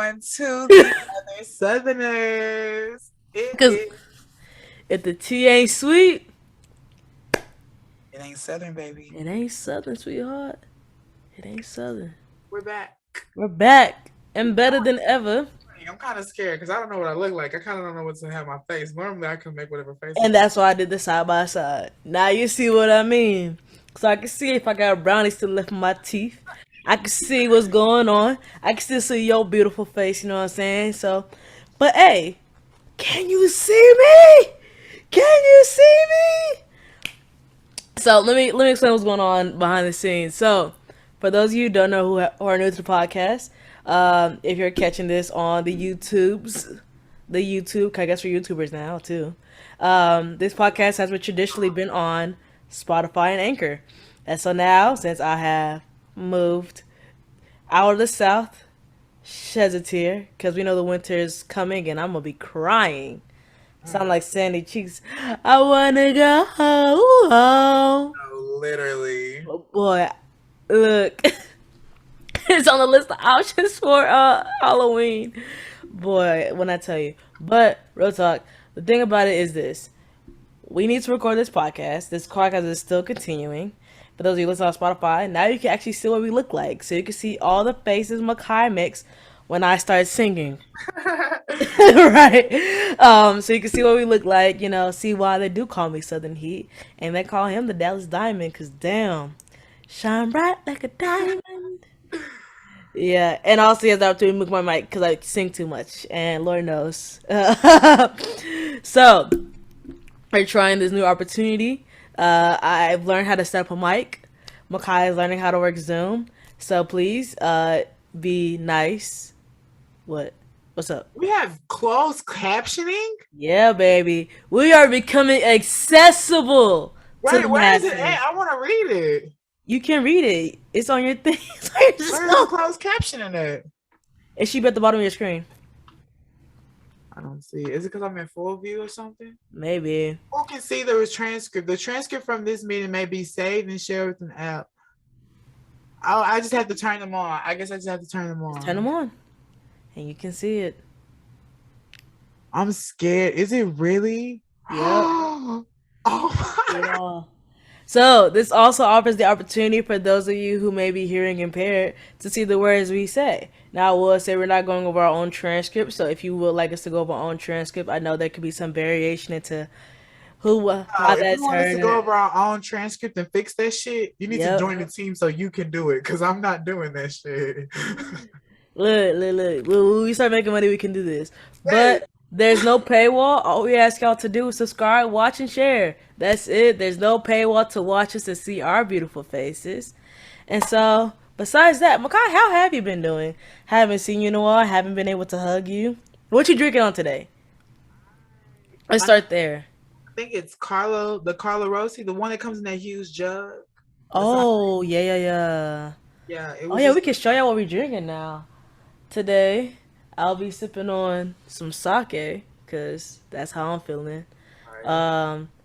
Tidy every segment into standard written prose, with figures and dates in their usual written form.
on to the other Southerners. Because if the tea ain't sweet, It ain't Southern, baby. it ain't Southern, sweetheart. It ain't Southern. We're back. We're back and better than ever. I'm kind of scared because I don't know what I look like. I kind of don't know what's to have my face. Normally, I can make whatever face I And want. that's why I did the side by side. Now you see what I mean. So I can see if I got brownies still left in my teeth. I can see what's going on. I can still see your beautiful face, you know what I'm saying? So, but hey, can you see me? Can you see me? So let me explain what's going on behind the scenes. So, for those of you who don't know who are new to the podcast, if you're catching this on the YouTube, I guess we're YouTubers now too. This podcast has been traditionally been on Spotify and Anchor, and so now since I have moved out of the South, sheds a tear because we know the winter is coming and I'm gonna be crying. Sound like Sandy Cheeks. I wanna go home. No, literally. Oh boy, look, it's on the list of options for Halloween. Boy, when I tell you. But real talk, the thing about it is this: we need to record this podcast. This podcast is still continuing. For those of you listening on Spotify, now you can actually see what we look like. So you can see all the faces Mikhi makes when I start singing. Right. So you can see what we look like, see why they do call me Southern Heat. And they call him the Dallas Diamond, because damn, shine bright like a diamond. Yeah, and also he has the opportunity to move my mic because I sing too much, and Lord knows. So, we're trying this new opportunity. I've learned how to set up a mic. Makai is learning how to work Zoom. So please, be nice. What? What's up? We have closed captioning. Yeah, baby. We are becoming accessible to Wait, the where is it masses. at? I want to read it. You can read it. It's on your thing. It's on your Where is the stuff. closed captioning at? It should be at the bottom of your screen. I don't see. Is it because I'm in full view or something? Maybe. Who can see the transcript? The transcript from this meeting may be saved and shared with an app. I just have to turn them on. I guess I just have to turn them Just turn them on. on, and you can see it. I'm scared. Is it really? Yep. Oh my God. Yeah. So this also offers the opportunity for those of you who may be hearing impaired to see the words we say. Now I will say we're not going over our own transcript, so if you would like us to go over our own transcript, I know there could be some variation into how If you that's want us to heard. go over our own transcript and fix that shit, you need to Yep. join the team so you can do it. Cause I'm not doing that shit. Look. When we start making money, we can do this. But there's no paywall. All we ask y'all to do is subscribe, watch, and share. That's it. There's no paywall to watch us and see our beautiful faces. And so, besides that, Makai, how have you been doing? Haven't seen you in a while. Haven't been able to hug you. What you drinking on today? Let's I start there. think it's the Carlo Rossi, the one that comes in that huge jug. Oh, yeah. Yeah, it Oh, was yeah, we just can show y'all what we're drinking now. Today, I'll be sipping on some sake, because that's how I'm feeling.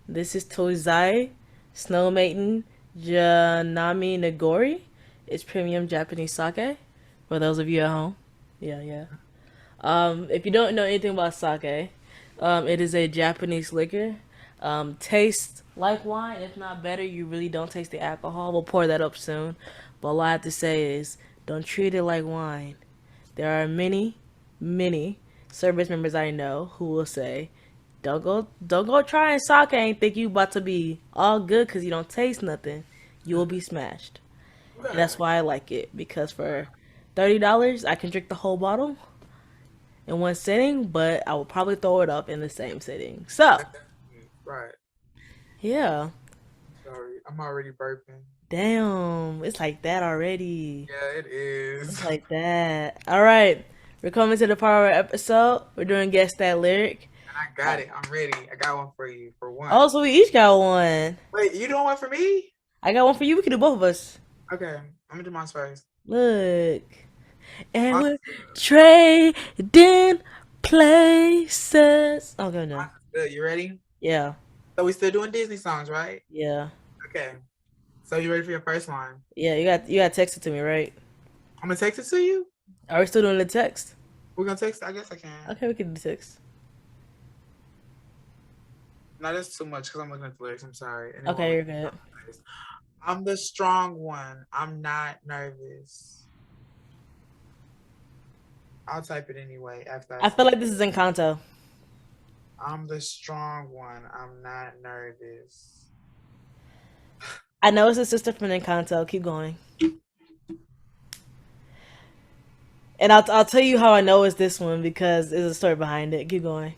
This is Tozai Snow Maiden Janami Nagori. It's premium Japanese sake. For those of you at home. Yeah. If you don't know anything about sake, it is a Japanese liquor. Tastes like wine, if not better. You really don't taste the alcohol. We'll pour that up soon. But all I have to say is, don't treat it like wine. There are many service members I know who will say, don't go trying sake and think you about to be all good because you don't taste nothing. You will be smashed. And that's why I like it, because for $30 I can drink the whole bottle in one sitting, but I will probably throw it up in the same sitting. So right. yeah, Sorry, I'm already burping. damn, it's like that already. Yeah, it It's is. like that. All right, we're coming to the part of our episode. We're doing guess that lyric. And I got it. I'm ready. I got one for you for one. Oh, so we each got one. Wait, you doing one for me? I got one for you. We can do both of us. Okay, I'm gonna do mine first. Look. And Mine's we're trading places. Okay, no. good. You ready? Yeah. So we still doing Disney songs, right? Yeah. Okay. So you ready for your first one? Yeah, you got text it to me, right? I'm gonna text it to you. Are we still doing the text? We're gonna text. I guess I can. Okay, we can do 6. No, that's too much because I'm looking at the lyrics. I'm sorry. Okay, you're good. I'm the strong one. I'm not nervous. I'll type it anyway after I feel like this is Encanto. I'm the strong one. I'm not nervous. I know it's a sister from Encanto. Keep going. And I'll tell you how I know it's this one because there's a story behind it. Keep going.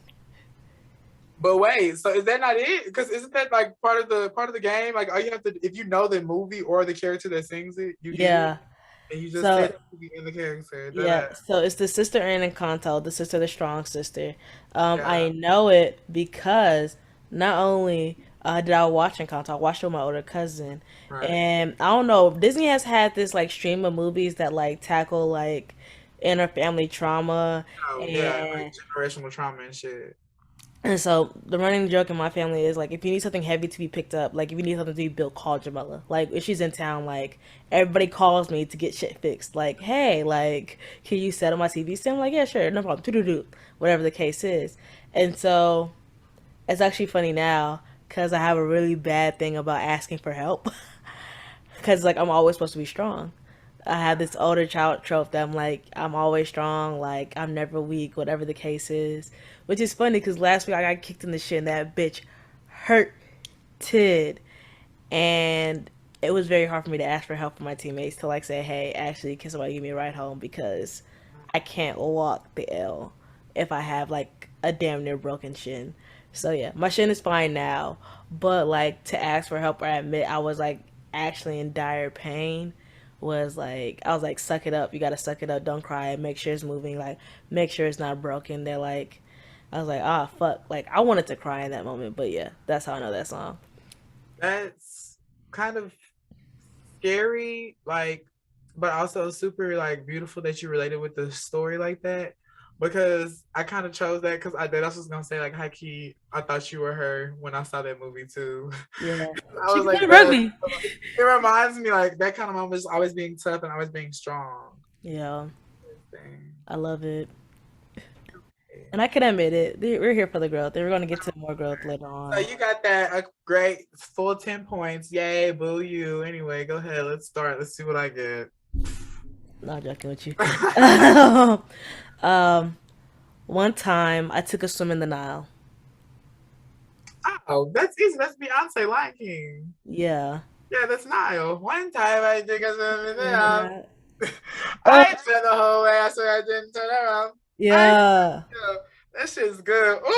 But wait, so is that not it? Because isn't that like part of the game? Like, all you have to, if you know the movie or the character that sings it, you get it. And you just said the movie and the character. Yeah, so it's the sister in Encanto, the sister, the strong sister. I know it because not only did I watch Encanto, I watched it with my older cousin. Right. And I don't know, Disney has had this like stream of movies that like tackle like inner family trauma like generational trauma and shit. And so the running joke in my family is like, if you need something heavy to be picked up, like if you need something to be built, call Jamela. Like if she's in town, like everybody calls me to get shit fixed. Like, hey, like, can you settle my TV stand? I'm like, yeah, sure, no problem. Doo-doo-doo. Whatever the case is. And so it's actually funny now because I have a really bad thing about asking for help. Because like I'm always supposed to be strong. I have this older child trope that I'm like, I'm always strong, like I'm never weak, whatever the case is. Which is funny because last week I got kicked in the shin. That bitch hurted. And it was very hard for me to ask for help from my teammates to like say, hey, actually, can somebody give me a ride home? Because I can't walk the L if I have like a damn near broken shin. So yeah, my shin is fine now. But like to ask for help or admit I was like actually in dire pain was like, I was like, suck it up, you gotta suck it up, don't cry, make sure it's moving, like make sure it's not broken. They're like, I was like, ah, fuck, like I wanted to cry in that moment. But yeah, that's how I know that song. That's kind of scary, like, but also super like beautiful that you related with the story like that, because I kind of chose that because I was gonna say like, high key, I thought you were her when I saw that movie too. Yeah, I was like, rugby. It reminds me like that kind of moment, just always being tough and always being strong. Yeah, I love it. And I can admit it, we're here for the growth. We're going to get to more growth later on. So you got that a great full 10 points. Yay, boo you. Anyway, go ahead. Let's start. Let's see what I get. Not joking with you. One time I took a swim in the Nile. Oh, that's easy. That's Beyonce, Lion King. Yeah. Yeah, that's Nile. One time I took a swim in the Nile. I spent the whole way so I didn't turn around. Yeah. That shit's good. Ooh,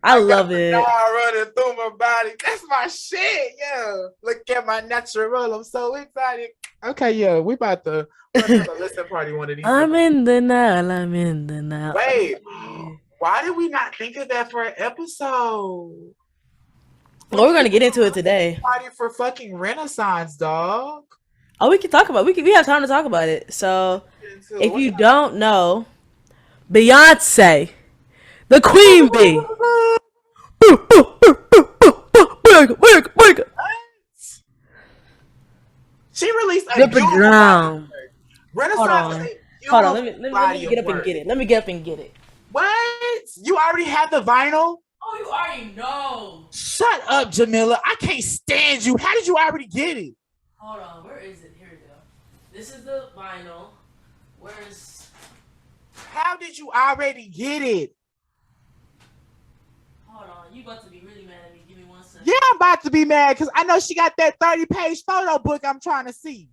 I love it. Running through my body. That's my shit. Yeah. Look at my natural. I'm so excited. Okay, yeah. We about to listen party one of these. I'm in the Nile. Wait. Why did we not think of that for an episode? Well, we're gonna get into it today. Party for fucking Renaissance, dog. Oh, we can talk about it. We have time to talk about it. So if you don't know, Beyonce, the queen bee. She released a beautiful ground. Renaissance. Hold on. Let me get up and get it. Let me get up and get it. What? You already have the vinyl? Oh, you already know. Shut up, Jamelia. I can't stand you. How did you already get it? Hold on. Where is it? Here we go. This is the vinyl. Where's... How did you already get it? Hold on. You about to be really mad at me. Give me 1 second. Yeah, I'm about to be mad because I know she got that 30-page photo book I'm trying to see.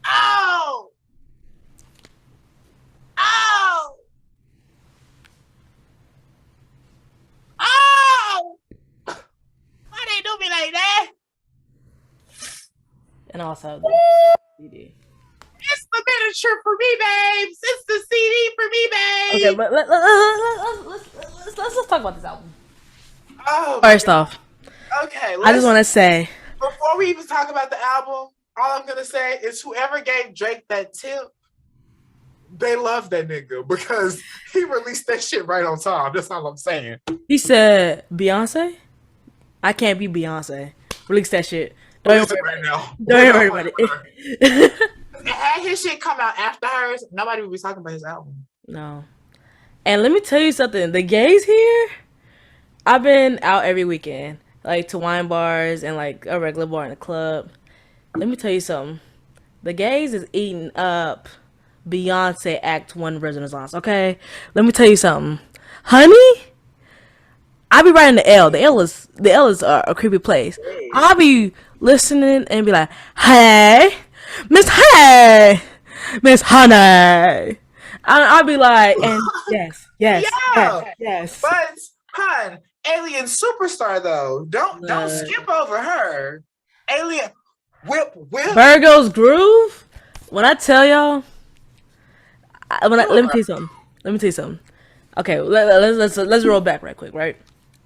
Oh! Oh! Oh! Why they do me like that? And also the CD. It's the miniature for me, babes. It's the CD for me, babes. Okay, but let's talk about this album. Oh, first off, okay. I just want to say, before we even talk about the album, all I'm gonna say is whoever gave Drake that tip, they love that nigga because he released that shit right on time. That's all I'm saying. He said, Beyonce? I can't be Beyonce. Release that shit. Don't worry about it. had his shit come out after hers, nobody would be talking about his album. No. And let me tell you something. The gays here, I've been out every weekend, like to wine bars and like a regular bar in a club. Let me tell you something. The gays is eating up Beyonce Act 1 Renaissance, okay? Let me tell you something. Honey, I be writing the L. The L is a creepy place. I'll be listening and be like, hey, hey, Miss Honey. I'll be like, and yes, yes, Yeah, yes, yes. but hun, Alien Superstar though. Don't skip over her. Alien Whip. Virgo's Groove. When I tell y'all, let me tell you something. Let me tell you something. Okay, let's roll back right quick, right?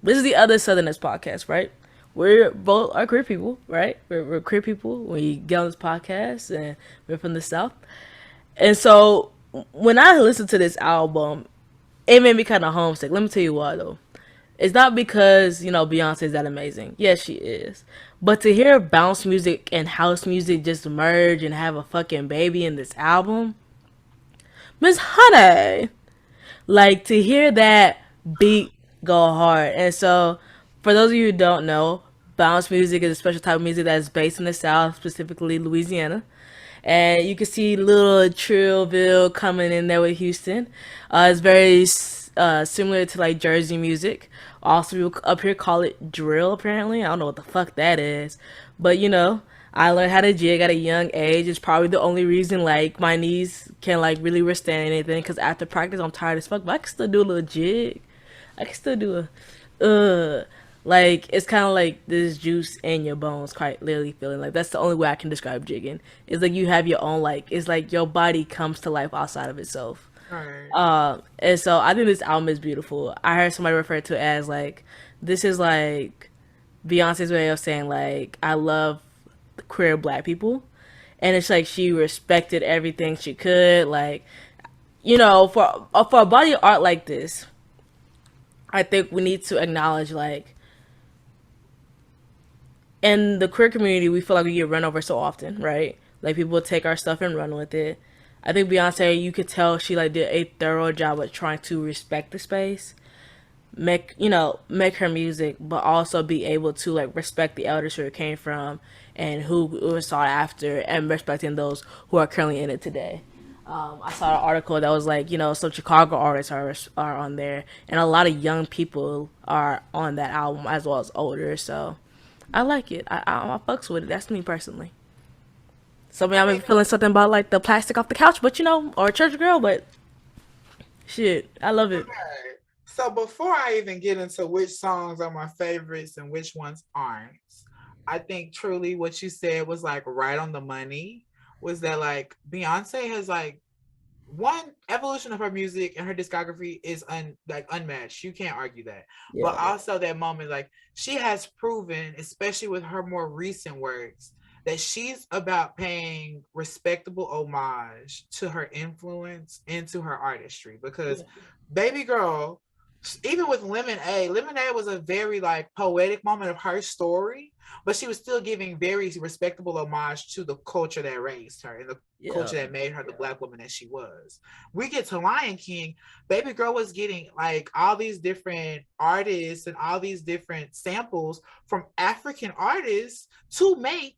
This is the other Southerners podcast, right? We're both are queer people, right? We're queer people. We get on this podcast, and we're from the South. And so when I listened to this album, it made me kind of homesick. Let me tell you why, though. It's not because, Beyonce is that amazing. Yes, she is. But to hear bounce music and house music just merge and have a fucking baby in this album, Miss Honey, like to hear that beat go hard. And so, for those of you who don't know, bounce music is a special type of music that is based in the South, specifically Louisiana. And you can see little Trillville coming in there with Houston. It's very similar to like Jersey music. Also, up here call it drill. Apparently, I don't know what the fuck that is, but I learned how to jig at a young age. It's probably the only reason like my knees can like really withstand anything. Cause after practice, I'm tired as fuck, but I can still do a little jig. I can still do like it's kind of like this juice in your bones, quite literally feeling like that's the only way I can describe jigging. It's like you have your own like it's like your body comes to life outside of itself. Right. And so I think this album is beautiful. I heard somebody refer to it as like this is like Beyonce's way of saying like I love queer black people, and it's like she respected everything she could. Like for a body of art like this, I think we need to acknowledge like in the queer community we feel like we get run over so often, right? Like people take our stuff and run with it. I think Beyonce, you could tell she like did a thorough job of trying to respect the space, make her music, but also be able to like respect the elders who it came from and who was sought after, and respecting those who are currently in it today. I saw an article that was like some Chicago artists are on there, and a lot of young people are on that album as well as older. So I like it. I fucks with it. That's me personally. So I've been feeling something about like the plastic off the couch, but or a church girl, but shit, I love it. Okay. So before I even get into which songs are my favorites and which ones aren't, I think truly what you said was like right on the money. Was that like Beyonce has like one evolution of her music and her discography is unmatched. You can't argue that. Yeah. But also that moment, like she has proven, especially with her more recent works, that she's about paying respectable homage to her influence and to her artistry. Because baby girl, even with Lemonade was a very like poetic moment of her story, but she was still giving very respectable homage to the culture that raised her and the culture that made her the Black woman that she was. We get to Lion King, baby girl was getting like all these different artists and all these different samples from African artists to make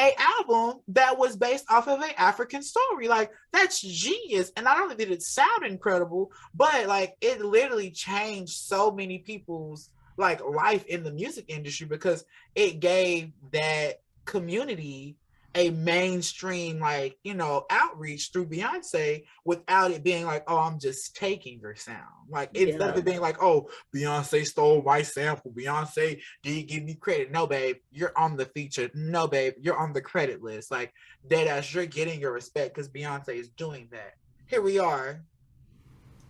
a album that was based off of an African story. Like that's genius. And not only did it sound incredible, but like it literally changed so many people's like life in the music industry because it gave that community a mainstream like outreach through Beyonce without it being like, oh, I'm just taking your sound. Like instead of it being like, oh, Beyonce stole my sample, Beyonce didn't give me credit. No, babe, you're on the feature. No, babe, you're on the credit list. Like deadass, you're getting your respect because Beyonce is doing that. Here we are,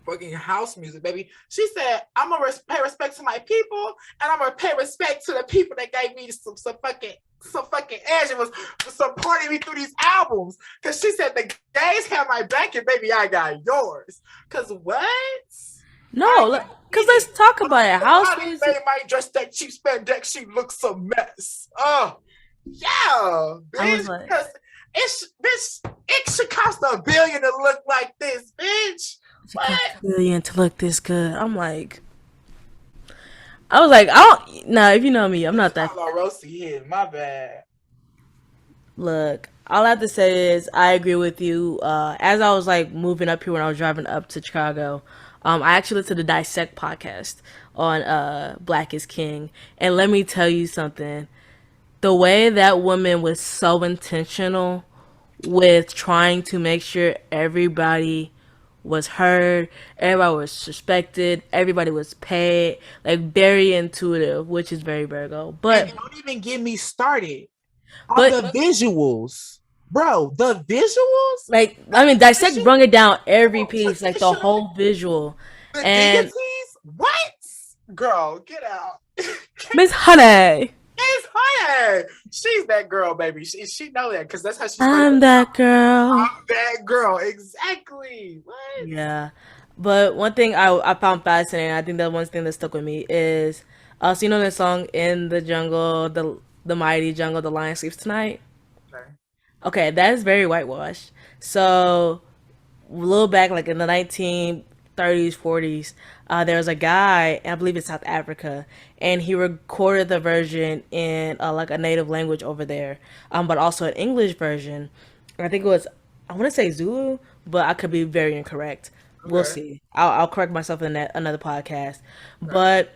fucking house music, baby. She said, I'm gonna pay respect to my people, and I'm gonna pay respect to the people that gave me some fucking edge and was supporting me through these albums. Cause she said the gays have my back and baby, I got yours. Cause what? No, cause let's talk about it. House music. They might dress that cheap spandex. She looks a mess. Oh, yeah. Bitch. Like... It's bitch. It should cost $1 billion to look like this, bitch. It What? cost $1 billion to look this good. I'm like, I was like, I don't. Nah, if you know me, I'm This not is that. my roasty hit. My bad. Look, all I have to say is I agree with you. As I was like moving up here when I was driving up to Chicago, I actually listened to the Dissect podcast on Black is King, and let me tell you something. The way that woman was so intentional with trying to make sure everybody was heard, everybody was respected, everybody was paid, like very intuitive, which is very Virgo. And don't even get me started on But the visuals, bro. The visuals, like I like mean, the Dissect visual, brung it down every piece, like the traditional, whole visual. the And deities. What, girl? Get out. Miss Honey, It's her. She's that girl, baby. She know that because that's how she started. I'm that girl. I'm that girl. Exactly. What? Yeah. But one thing I found fascinating, I think that one thing that stuck with me is so you know the song In the Jungle, the Mighty Jungle, the Lion Sleeps Tonight? Okay. Okay, that is very whitewashed. So a little back, like in the 1930s, 40s, there was a guy, I believe it's South Africa, and he recorded the version in like a native language over there, but also an English version. I think it was, I want to say Zulu, but I could be very incorrect. We'll Okay. see. I'll correct myself in that another podcast. Okay. But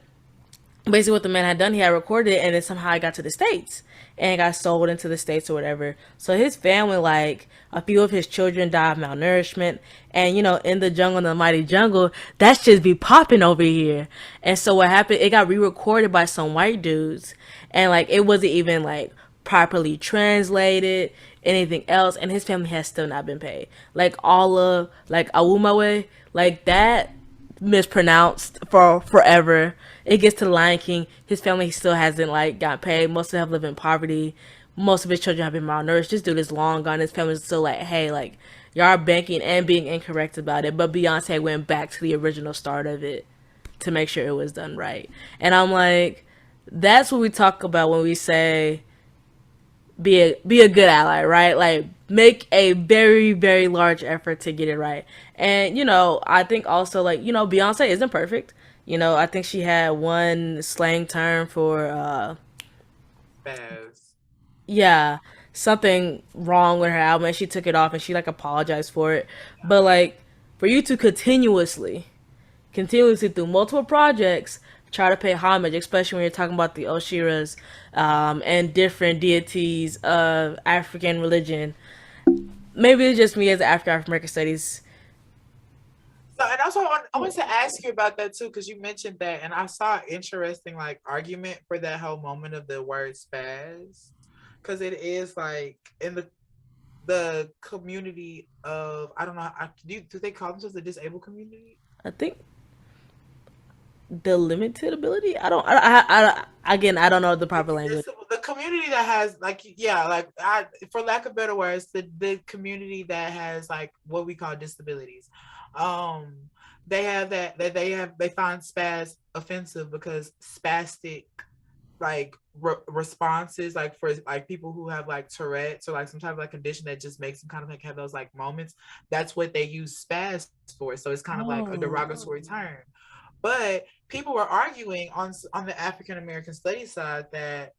basically what the man had done, he had recorded it and then somehow it got to the States and it got sold into the States or whatever. So his family, like a few of his children died of malnourishment. And you know, in the jungle, in the mighty jungle, that shit be popping over here. And so what happened, it got re-recorded by some white dudes. And like it wasn't even like properly translated, anything else, and his family has still not been paid. Like all of like Awumawe, like that mispronounced for forever. It gets to the Lion King. His family still hasn't like got paid. Most of them have lived in poverty. Most of his children have been malnourished. This dude is long gone. His family's still like, hey, like y'all are banking and being incorrect about it. But Beyonce went back to the original start of it to make sure it was done right. And I'm like, that's what we talk about when we say be a good ally, right? Like make a very very large effort to get it right. And you know, I think also like you know Beyonce isn't perfect. You know, I think she had one slang term for Spaz. yeah, something wrong with her album and she took it off and she like apologized for it. But like for you to continuously through multiple projects try to pay homage, especially when you're talking about the Oshiras and different deities of African religion. Maybe it's just me as an African American studies. So, and also, I want to ask you about that too, because you mentioned that, and I saw an interesting like argument for that whole moment of the word spaz, because it is like in the community of I don't know, do they call themselves the disabled community? I think the limited ability. Again, I don't know the proper language. The community that has like yeah, like for lack of better words, the community that has like what we call disabilities. Um, they have they find spaz offensive because spastic like responses like for like people who have like Tourette's or like some type of like condition that just makes them kind of like have those like moments. That's what they use spaz for. So it's kind of like a Oh. derogatory term. But people were arguing on the African American studies side that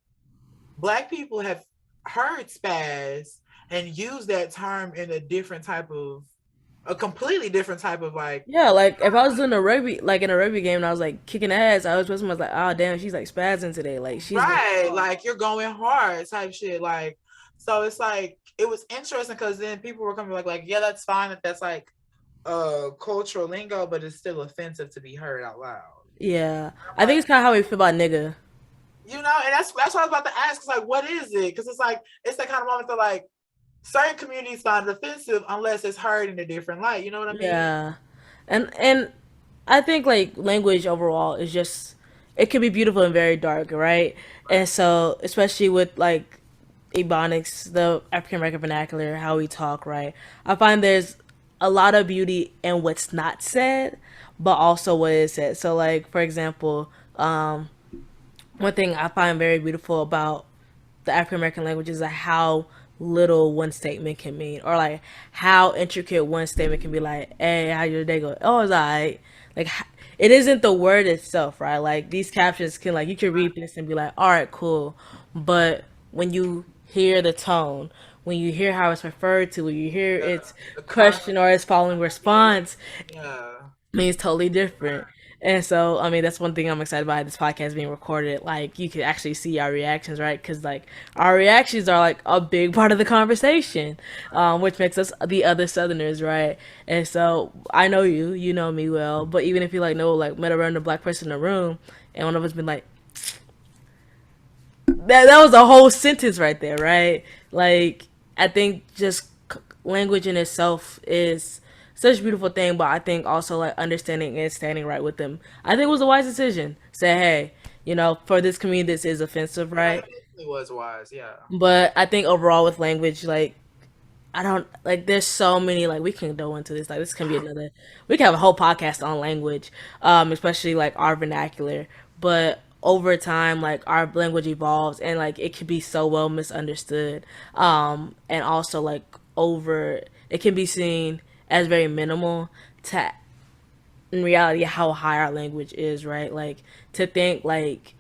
Black people have heard spaz and used that term in a different type of a completely different type of like Yeah, like if I was doing a rugby, like in a rugby game, and I was like kicking ass, I was supposed to was like, oh damn, she's like spazzing today, like she's going right, hard. like you're going hard type shit. Like so it's like it was interesting because then people were coming like yeah, that's fine if that's like cultural lingo, but it's still offensive to be heard out loud. Yeah, I'm I think like, it's kind of how we feel about nigga. you know, and that's what I was about to ask. It's like, what is it? Because it's like it's that kind of moment that like certain communities find it offensive unless it's heard in a different light. You know what I mean? Yeah, and I think like language overall is just it can be beautiful and very dark, right? And so especially with like Ebonics, the African American vernacular, how we talk, right? I find there's a lot of beauty in what's not said, but also what is said. So like for example, one thing I find very beautiful about the African American language is how little one statement can mean, or like how intricate one statement can be. Like, hey, how your day go? Oh, it's alright. Like, it isn't the word itself, right? Like these captions can, like, you can read this and be like, all right, cool, but when you hear the tone, when you hear how it's referred to, when you hear the, its the question or its following context. response, Yeah. means totally different. And so, I mean, that's one thing I'm excited about this podcast being recorded. Like, you can actually see our reactions, right? Because, like, our reactions are, like, a big part of the conversation, which makes us the other Southerners, right? And so, I know you, you know me well, but even if you, like, know, like, met a random black person in the room, and one of us been like, that was a whole sentence right there, right? Like, I think just language in itself is such a beautiful thing, but I think also like understanding and standing right with them, I think it was a wise decision. Say, hey, for this community, this is offensive, Yeah, right? it definitely was wise. Yeah. But I think overall with language, like, I don't like. There's so many, like, we can go into this. Like, this can be another. We can have a whole podcast on language, especially like our vernacular. But over time, like our language evolves, and like it can be so well misunderstood, and also like over. It can be seen as very minimal to, in reality, how high our language is. Right, like to think like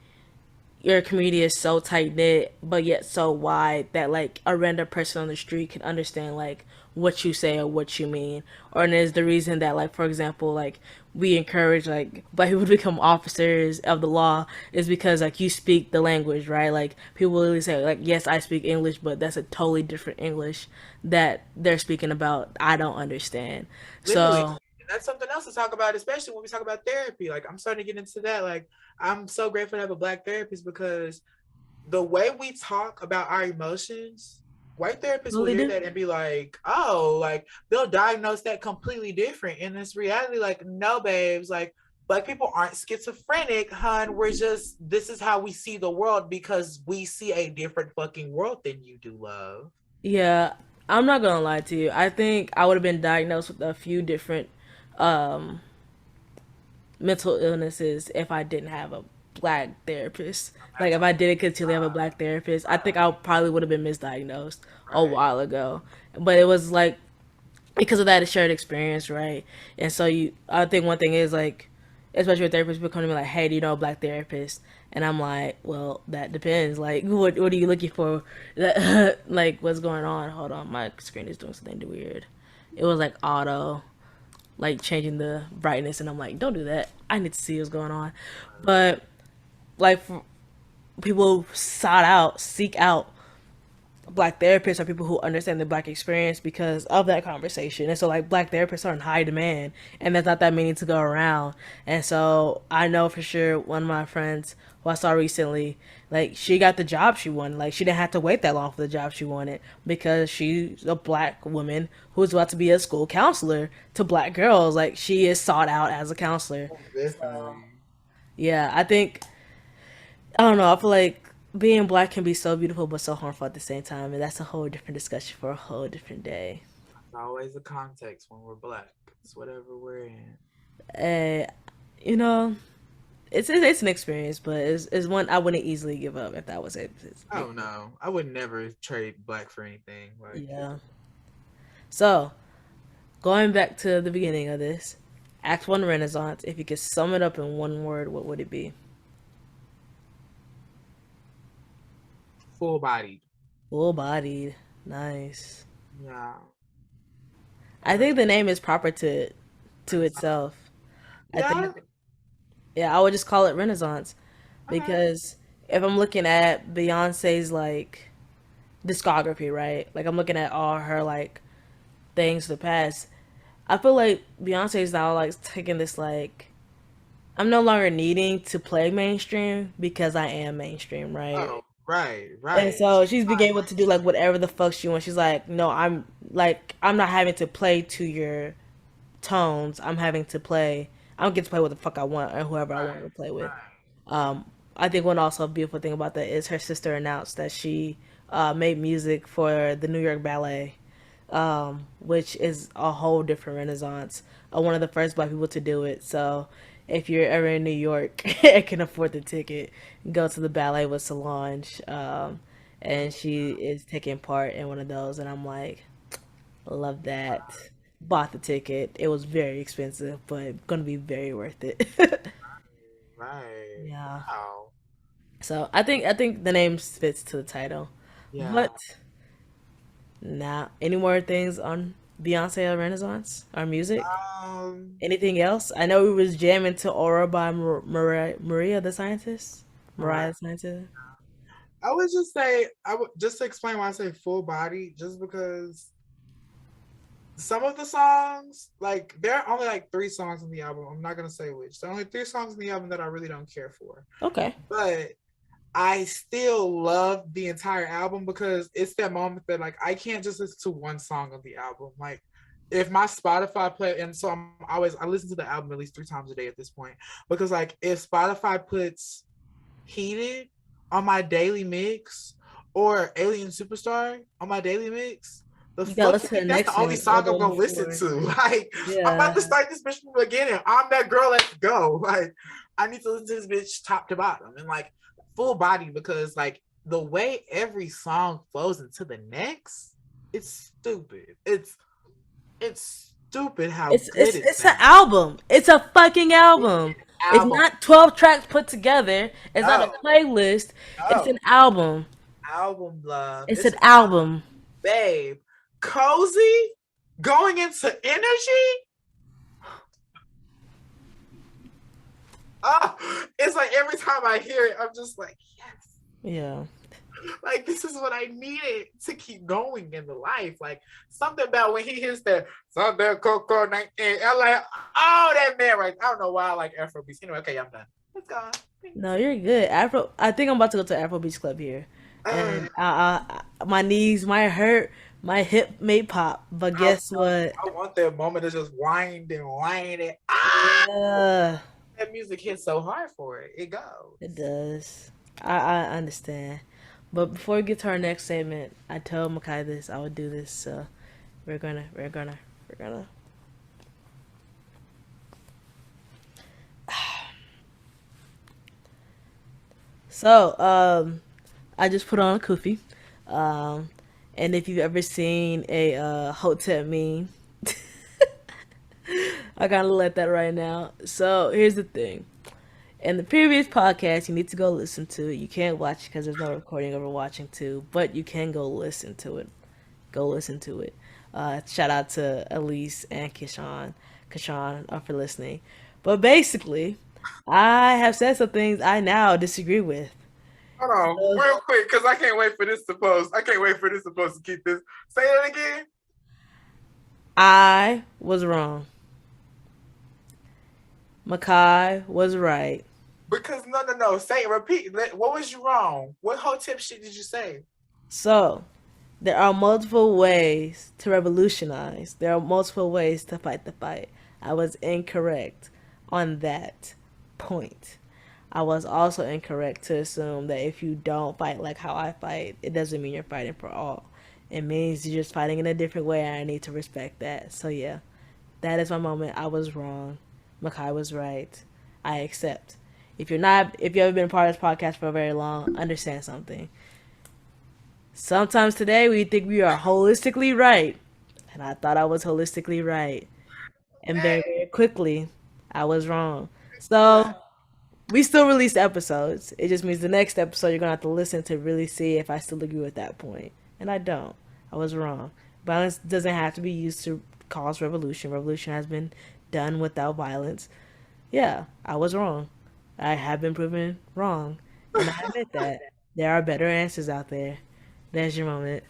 your community is so tight knit but yet so wide that like a random person on the street can understand like what you say or what you mean. Or and is the reason that, like, for example, like we encourage like black people to become officers of the law is because like you speak the language, right? Like people literally say like, yes, I speak English, but that's a totally different English that they're speaking about, I don't understand. Literally. So And that's something else to talk about, especially when we talk about therapy. Like, I'm starting to get into that. Like, I'm so grateful to have a black therapist because the way we talk about our emotions, white therapists will totally hear that different. and be like, oh, like they'll diagnose that completely different. And it's reality, like, no, babes, like black people aren't schizophrenic, hun. We're just, this is how we see the world because we see a different fucking world than you do, love. Yeah, I'm not gonna lie to you. I think I would have been diagnosed with a few different um, mental illnesses if I didn't have a black therapist. Like That's if I didn't continue to have a black therapist, I think I probably would have been misdiagnosed a right. while ago. But it was like because of that shared experience, right? And so I think one thing is like, especially with therapists becoming like, hey, do you know a black therapist? And I'm like, well, that depends. Like, what are you looking for? Like, what's going on? Hold on, my screen is doing something weird. It was like auto, like changing the brightness, and I'm like, don't do that. I need to see what's going on. But like, for people seek out black therapists are people who understand the black experience because of that conversation. And so like black therapists are in high demand and there's not that many to go around. And so I know for sure one of my friends who I saw recently, like she got the job she wanted. Like she didn't have to wait that long for the job she wanted because she's a black woman who's about to be a school counselor to black girls. Like she is sought out as a counselor. So Definitely. yeah, I don't know. I feel like being black can be so beautiful but so harmful at the same time, and that's a whole different discussion for a whole different day. It's always a context when we're black. It's whatever we're in. Uh, you know, it's an experience, but it's one I wouldn't easily give up if that was it. Oh no, I would never trade black for anything. Like, Yeah. So going back to the beginning of this, Act One Renaissance. If you could sum it up in one word, what would it be? full bodied. Full bodied. Nice. Yeah. I Like, think the name is proper to itself. I yeah. think yeah, I would just call it Renaissance Okay. because if I'm looking at Beyonce's like discography, right? Like I'm looking at all her like things to the past. I feel like Beyonce's now like taking this like I'm no longer needing to play mainstream because I am mainstream, right? Oh, right, And right. so she's being able to do like whatever the fuck she wants. She's like, no, I'm not having to play to your tones. I'm having to play. I don't get to play what the fuck I want or whoever I want Right, to play with. right. I think one also beautiful thing about that is her sister announced that she made music for the New York Ballet, which is a whole different renaissance. One of the first black people to do it. So if you're ever in New York and can afford the ticket, go to the ballet with Solange. and she is taking part in one of those, and I'm like, love that. Bought the ticket. It was very expensive, but gonna be very worth it. Right. Yeah. Wow. So I think the name fits to the title. Yeah. But now, any more things on Beyonce Renaissance, our music? Um. Anything else? I know we was jamming to Aura by Maria the Scientist. Right. Mariah the Scientist. I would just say I would just to explain why I say full body, just because some of the songs, like there are only like 3 songs in the album. I'm not gonna say which. There are only 3 songs in the album that I really don't care for. Okay. But I still love the entire album because it's that moment that like I can't just listen to one song of the album. Like if my Spotify play, and so I listen to the album at least 3 times a day at this point, because like if Spotify puts Heated on my daily mix or Alien Superstar on my daily mix, the You gotta fuck you listen to the think that's the next only one or song the I'm one gonna listen before. to? Like I'm about Yeah. to start this bitch from the beginning. I'm that girl, let's go. Like I need to listen to this bitch top to bottom and like full body, because like the way every song flows into the next, it's stupid. It's stupid how It's good it's it it's an sounds. album. It's a fucking album. It's Album. not 12 tracks put together. It's not a No, playlist. It's no. an album. Album love. It's It's an an album. babe. Cozy, going into energy. It's like every time I hear it, I'm just like, yes. Yeah. Like this is what I needed to keep going in the life. Like something about when he hits that Sunday Coco 19. I'm like, oh, that man, right. I don't know why I like Afro beats. Anyway, okay, I'm done. It's gone. No, you're good. Afro. I think I'm about to go to Afro Beach Club here, Uh, and my knees might hurt, my hip may pop, but I, guess what? I want that moment to just wind and wind it. Yeah, That music hits so hard for it. It it goes. does. I understand. But before we get to our next segment, I told Makai this. I would do this. So we're gonna. So I just put on a kufi. Um, and if you've ever seen a Hotep meme, I gotta let that right now. So here's the thing. In the previous podcast, you need to go listen to it. You can't watch it because there's no recording of it watching too, but you can go listen to it. Go listen to it. Shout out to Elise and Kishan for listening. But basically, I have said some things I now disagree with. Hold on, So real quick, because I can't wait for this to post. I can't wait for this to post to keep this. Say that again. I was wrong. Makai was right. Because no. Say it, repeat. What was you wrong? What whole tip shit did you say? So there are multiple ways to revolutionize. There are multiple ways to fight the fight. I was incorrect on that point. I was also incorrect to assume that if you don't fight like how I fight, it doesn't mean you're fighting for all. It means you're just fighting in a different way, and I need to respect that. So, yeah, that is my moment. I was wrong. Makai was right. I accept. If you haven't been a part of this podcast for very long, understand something. Sometimes today we think we are holistically right, and I thought I was holistically right, and very, Hey, very quickly, I was wrong. So we still release episodes. It just means the next episode you're gonna have to listen to really see if I still agree with that point, and I don't. I was wrong. Violence doesn't have to be used to cause revolution. Revolution has been done without violence. Yeah, I was wrong. I have been proven wrong, and I admit that. There are better answers out there. There's your moment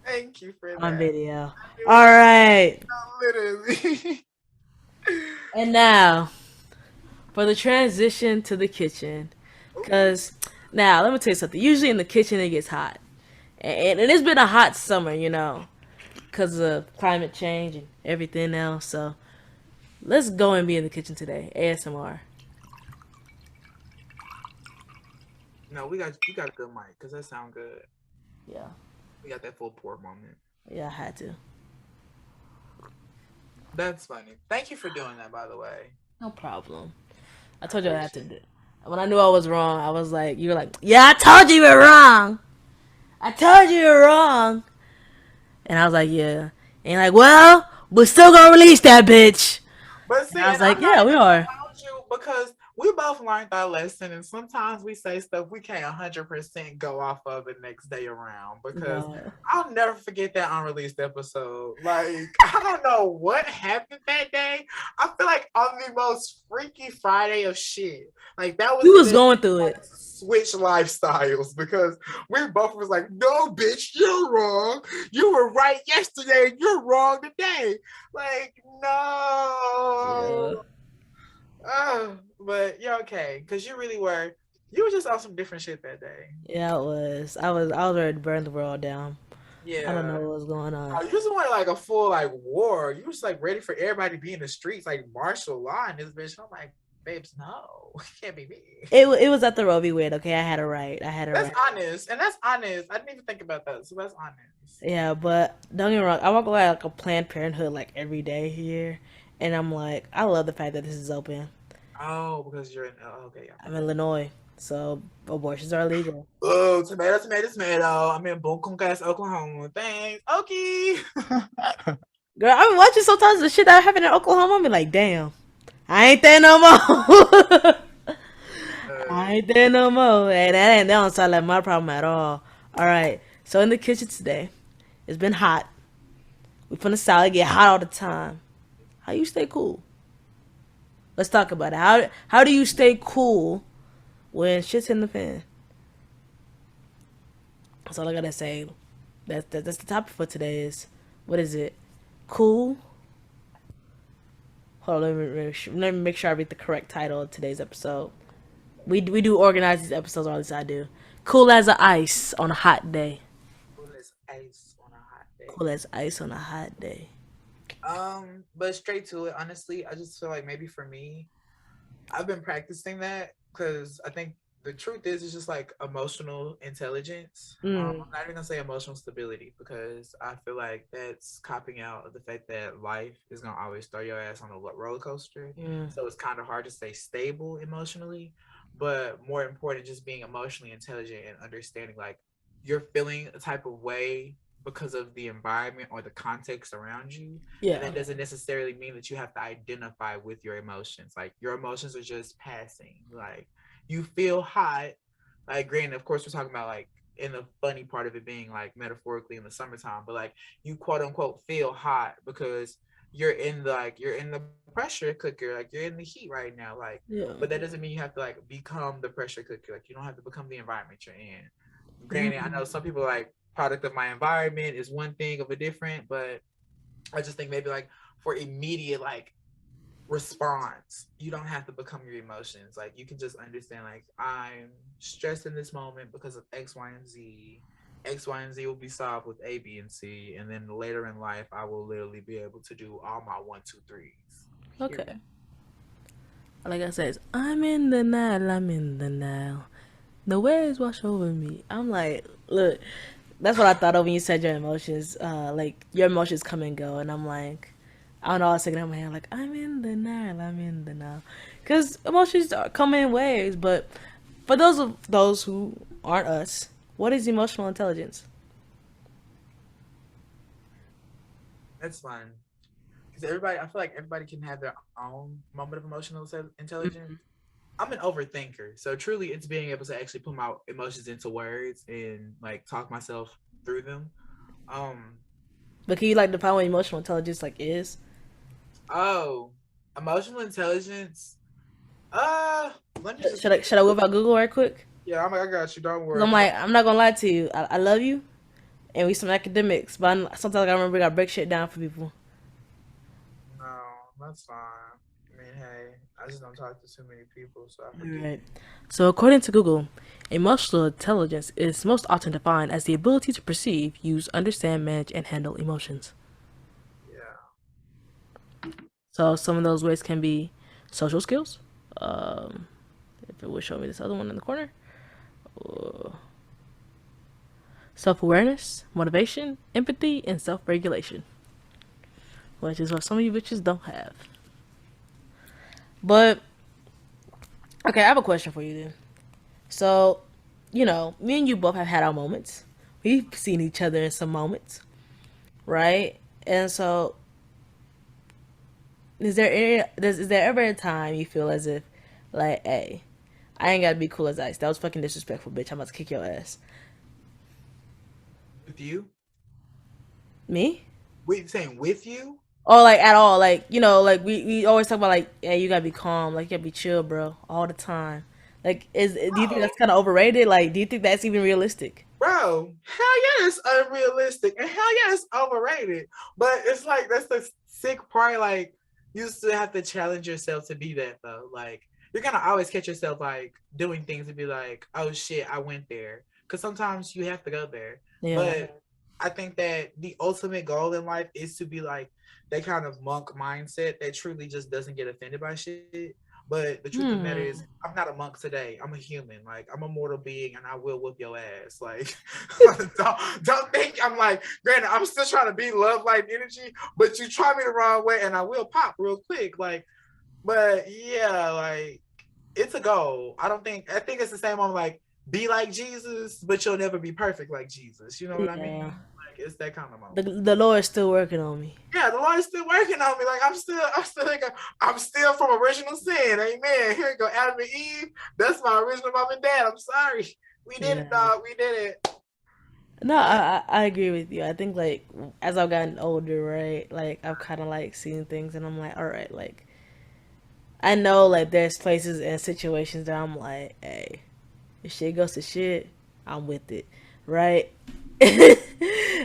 thank you for on that. video. I knew All it. right. Literally. And now for the transition to the kitchen. Ooh, Because now, let me tell you something. Usually in the kitchen, it gets hot. And it's been a hot summer, because of climate change and everything else. So let's go and be in the kitchen today. ASMR. no, you got a good mic because that sound good. Yeah. We got that full pour moment. Yeah, I had to. That's funny. Thank you for doing that, by the way. No problem. I I told you I had to appreciate do it. it. When I knew I was wrong, I was like, you were like, yeah, I told you you were wrong. I told you you're wrong. And I was like, yeah. And like, well, we're still gonna release that bitch. But And see, I was and like, I'm not yeah, even we gonna are. hold you because we both learned our lesson, and sometimes we say stuff we can't 100% go off of the next day around. Because No. I'll never forget that unreleased episode. Like I don't know what happened that day. I feel like on the most freaky Friday of shit. Like that We was the was day going through we it. decided to switch lifestyles because we both was like, no, bitch, you're wrong. You were right yesterday, and you're wrong today. Like, no. Yeah. But you're okay. Cause you really were. You were just on some different shit that day. Yeah, I was. I was ready to burn the world down. I don't know Yeah. what was going on. You just wanted like a full like war. You was like ready for everybody to be in the streets, like martial law in this bitch. I'm like, babes, no, it can't be me. It was at the Roe v. Wade. Okay, I had it right. I had it That's right. honest, and that's honest. I didn't even think about that, so that's honest. Yeah, but don't get me wrong. I walk by like a Planned Parenthood like every day here, and I'm like, I love the fact that this is open. Oh, because you're in. Oh, okay, I'm in Illinois, so abortions are legal. oh, tomato, tomato, tomato. I'm in Booncongas, Oklahoma. Thanks. Okay. Girl, I've been watching sometimes the shit that happened in Oklahoma. I'm like, damn, I ain't there no more. I ain't there no more. Hey, that don't sound like my problem at all. All right, so in the kitchen today, it's been hot. We from the south, it get hot all the time. How you stay cool? Let's talk about it. How do you stay cool when shit's in the fan? That's all I gotta say. That's the topic for today. Is what is it? Cool. Hold on, let me make sure I read the correct title of today's episode. We do organize these episodes, or at least I do. Cool as a ice on a hot day. Cool as ice on a hot day. Cool as ice on a hot day. But straight to it, honestly, I just feel like maybe for me, I've been practicing that because I think the truth is it's just like emotional intelligence. Mm. I'm not even gonna say emotional stability because I feel like that's copping out of the fact that life is gonna always throw your ass on a roller coaster. Mm. So it's kind of hard to stay stable emotionally, but more important, just being emotionally intelligent and understanding like you're feeling a type of way because of the environment or the context around you. And Yeah. that doesn't necessarily mean that you have to identify with your emotions. Like your emotions are just passing. Like you feel hot. Like granted, of course, we're talking about like in the funny part of it being like metaphorically in the summertime, but like you quote unquote feel hot because you're in the pressure cooker, like you're in the heat right now. Like, Yeah. but that doesn't mean you have to like become the pressure cooker. Like you don't have to become the environment you're in. Granted, I Mm. know some people are like product of my environment is one thing of a different, but I just think maybe like for immediate like response, you don't have to become your emotions. Like you can just understand like I'm stressed in this moment because of X, Y, and Z. X, Y, and Z will be solved with A, B, and C, and then later in life, I will literally be able to do all my one, two, threes. Period. Okay. Like I said, I'm in the Nile. I'm in the Nile. The waves wash over me. I'm like, look, that's what I thought of when you said your emotions. Like your emotions come and go, and I'm like, I don't know. I was thinking in my head like, I'm in the Nile. I'm in the Nile, because emotions come in waves. But for those who aren't us, what is emotional intelligence? That's fun because everybody. I feel like everybody can have their own moment of emotional intelligence. Mhm. I'm an overthinker, so truly, it's being able to actually put my emotions into words and like talk myself through them. Um, But can you like define what emotional intelligence like is? oh, emotional intelligence. Uh, let me just get Should I whip out Google right quick? yeah. I got you. Don't 'Cause worry. I'm like, I'm not gonna lie to you. I love you, and we some academics, but sometimes like, I remember we gotta break shit down for people. No, that's fine. I mean, hey, I just don't talk to too many people, so I forget. Right. So, according to Google, emotional intelligence is most often defined as the ability to perceive, use, understand, manage, and handle emotions. Yeah. So, some of those ways can be social skills. Um, if it would show me this other one in the corner, self awareness, motivation, empathy, and self regulation, which is what some of you bitches don't have. But, okay, I have a question for you then. So, me and you both have had our moments. we've seen each other in some moments, right? And so, is there ever a time you feel as if, like, hey, I ain't gotta be cool as ice. That was fucking disrespectful, bitch. I'm about to kick your ass. With you? Me? We saying with you? Or like at all, like like we always talk about like, hey, you gotta be calm, like you gotta be chill, bro, all the time. Like, do you think Oh, that's kind of overrated? Like, do you think that's even realistic? bro, hell yeah, it's unrealistic, and hell yeah, it's overrated. But it's like that's the sick part. Like you still have to challenge yourself to be that though. Like you're gonna always catch yourself like doing things and be like, oh shit, I went there. Because sometimes you have to go there. Yeah. But I think that the ultimate goal in life is to be like that kind of monk mindset that truly just doesn't get offended by shit. But the truth of the matter Hmm. is, I'm not a monk today. I'm a human. Like I'm a mortal being, and I will whoop your ass. Like don't think I'm like. Granted, I'm still trying to be love light energy, but you try me the wrong way, and I will pop real quick. Like, but yeah, like it's a goal. I don't think. I think it's the same on like be like Jesus, but you'll never be perfect like Jesus. You know what I mean? Yeah. Like it's that kind of The moment. the Lord's still working on me. Yeah, the Lord's still working on me. Like I'm still from original sin. Amen. Here you go, Adam and Eve. That's my original mom and dad. I'm sorry. We did it, Yeah. dog. We did it. No, But I agree with you. I think like as I've gotten older, right? Like I've kind of like seen things, and I'm like, all right, like I know like there's places and situations that I'm like, hey, if shit goes to shit, I'm with it, right?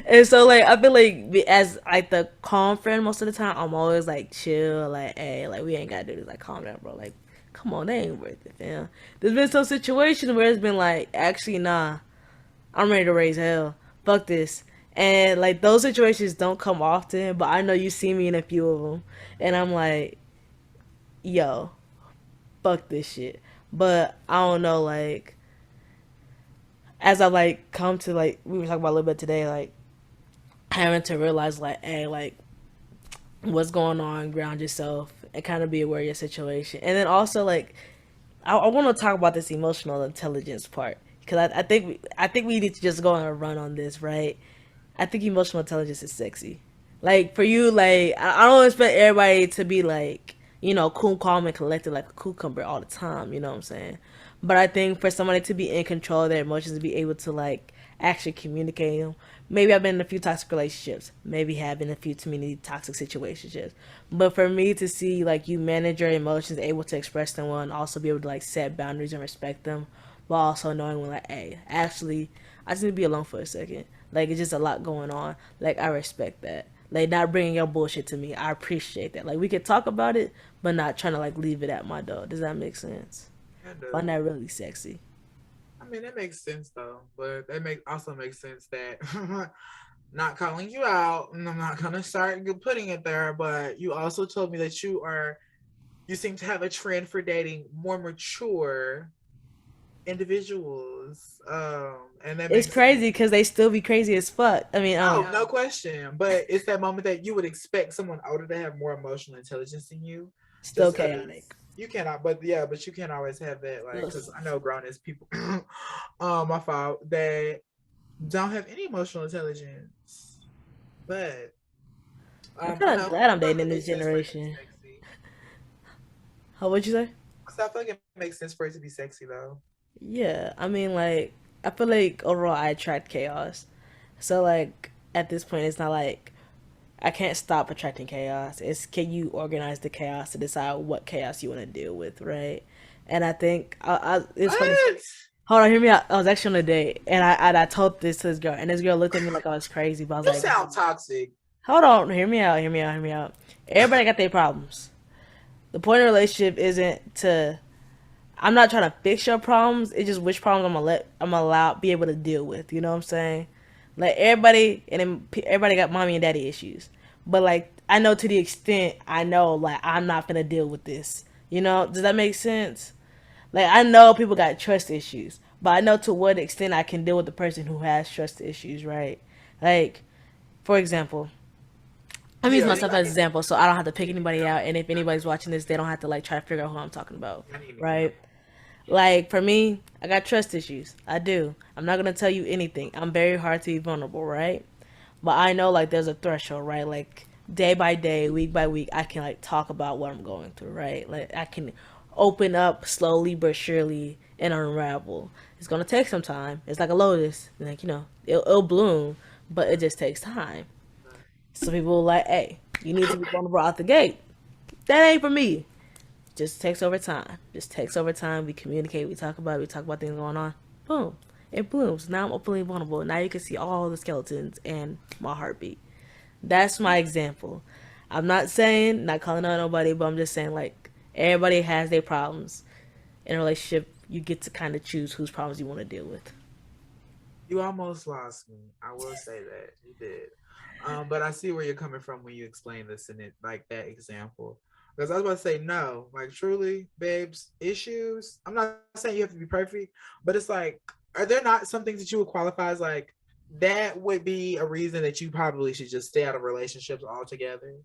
And so like I feel like as like the calm friend most of the time, I'm always like chill, like hey, like we ain't gotta do this, like calm down, bro. Like come on, they ain't worth it, fam. There's been some situations where it's been like, actually nah, I'm ready to raise hell. Fuck this. And like those situations don't come often, but I know you see me in a few of them, and I'm like, yo, fuck this shit. But I don't know, like as I like come to like we were talking about a little bit today, like having to realize like, hey, like what's going on, ground yourself, and kind of be aware of your situation, and then also like I want to talk about this emotional intelligence part because I think we need to just go on a run on this, right? I think emotional intelligence is sexy. Like for you, like I don't expect everybody to be like cool, calm, and collected like a cucumber all the time. You know what I'm saying? But I think for somebody to be in control of their emotions, to be able to like actually communicate them. Maybe I've been in a few toxic relationships. Maybe have been in a few too many toxic situationships. But for me to see like you manage your emotions, able to express them well, and also be able to like set boundaries and respect them, while also knowing when like, hey, actually, I just need to be alone for a second. Like it's just a lot going on. Like I respect that. Like not bringing your bullshit to me. I appreciate that. Like we could talk about it, but not trying to like leave it at my door. Does that make sense? kind Find of. that really sexy. I mean, that makes sense though. But that also makes sense that not calling you out, and I'm not gonna start putting it there. But you also told me that you seem to have a trend for dating more mature individuals, and that It's makes sense. crazy because they still be crazy as fuck. I mean, Oh, no question. But it's that moment that you would expect someone older to have more emotional intelligence than you, still just because chaotic. you cannot. But yeah, but you can't always have that. Like, Still, because I know grown as people, my fault, that don't have any emotional intelligence. But I'm I kind of know glad I'm I feel like dating it in this makes sense for it to be generation. sexy. How would you say? So I feel like it makes sense for it to be sexy though. Yeah, I mean, like, I feel like overall I attract chaos. So, like, at this point, it's not like I can't stop attracting chaos. It's can you organize the chaos to decide what chaos you want to deal with, right? And I think it's funny. What? Hold on, hear me out. I was actually on a date, and I told this to this girl, and this girl looked at me like I was crazy. But I was You like, sound toxic. hold on, hear me out, hear me out, hear me out. Everybody got their problems. The point of a relationship isn't to. I'm not trying to fix your problems. It's just which problems I'm allowed be able to deal with. You know what I'm saying? Like everybody and then everybody got mommy and daddy issues, but like I know to the extent I know like I'm not gonna deal with this. You know? Does that make sense? Like I know people got trust issues, but I know to what extent I can deal with the person who has trust issues, right? Like, for example, I'm using Yeah, myself as an example, so I don't have to pick anybody out. And if anybody's watching this, they don't have to like try to figure out who I'm talking about, I need an right? example. Like for me, I got trust issues. I do. I'm not gonna tell you anything. I'm very hard to be vulnerable, right? But I know like there's a threshold, right? Like day by day, week by week, I can like talk about what I'm going through, right? Like I can open up slowly but surely and unravel. It's gonna take some time. It's like a lotus, like it'll bloom, but it just takes time. Some people are like, hey, you need to be vulnerable out the gate. That ain't for me. Just takes over time. Just takes over time. We communicate. We talk about things going on. Boom. It blooms. Now I'm openly vulnerable. Now you can see all the skeletons and my heartbeat. That's my example. I'm not saying, not calling out nobody, but I'm just saying, like, everybody has their problems. In a relationship, you get to kind of choose whose problems you want to deal with. You almost lost me. I will say that you did. But I see where you're coming from when you explain this in it, like that example. Because I was about to say no, like truly, babes, issues. I'm not saying you have to be perfect, but it's like, are there not some things that you would qualify as like that would be a reason that you probably should just stay out of relationships altogether?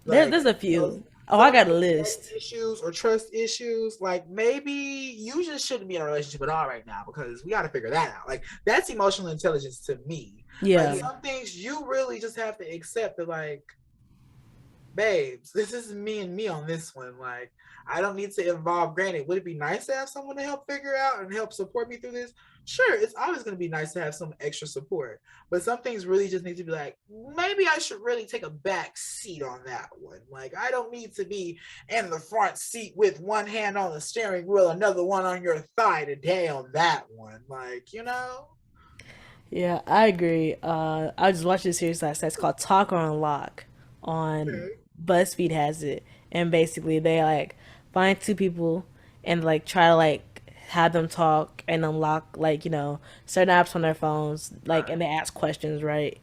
Like There's a those few. Oh, some I of the got a respect list. issues or trust issues, like maybe you just shouldn't be in a relationship at all right now because we got to figure that out. Like that's emotional intelligence to me. Like Yeah. some things you really just have to accept that, like, babes, this is me and me on this one. Like, I don't need to involve. Granted, would it be nice to have someone to help figure out and help support me through this? Sure, it's always going to be nice to have some extra support. But some things really just need to be like, maybe I should really take a back seat on that one. Like, I don't need to be in the front seat with one hand on the steering wheel, another one on your thigh today on that one. Like, you know? Yeah, I agree. I just watched this series last night. It's called Talk or Unlock on Okay. BuzzFeed has it, and basically they like find two people and like try to like have them talk and unlock like certain apps on their phones, like, and they ask questions, right?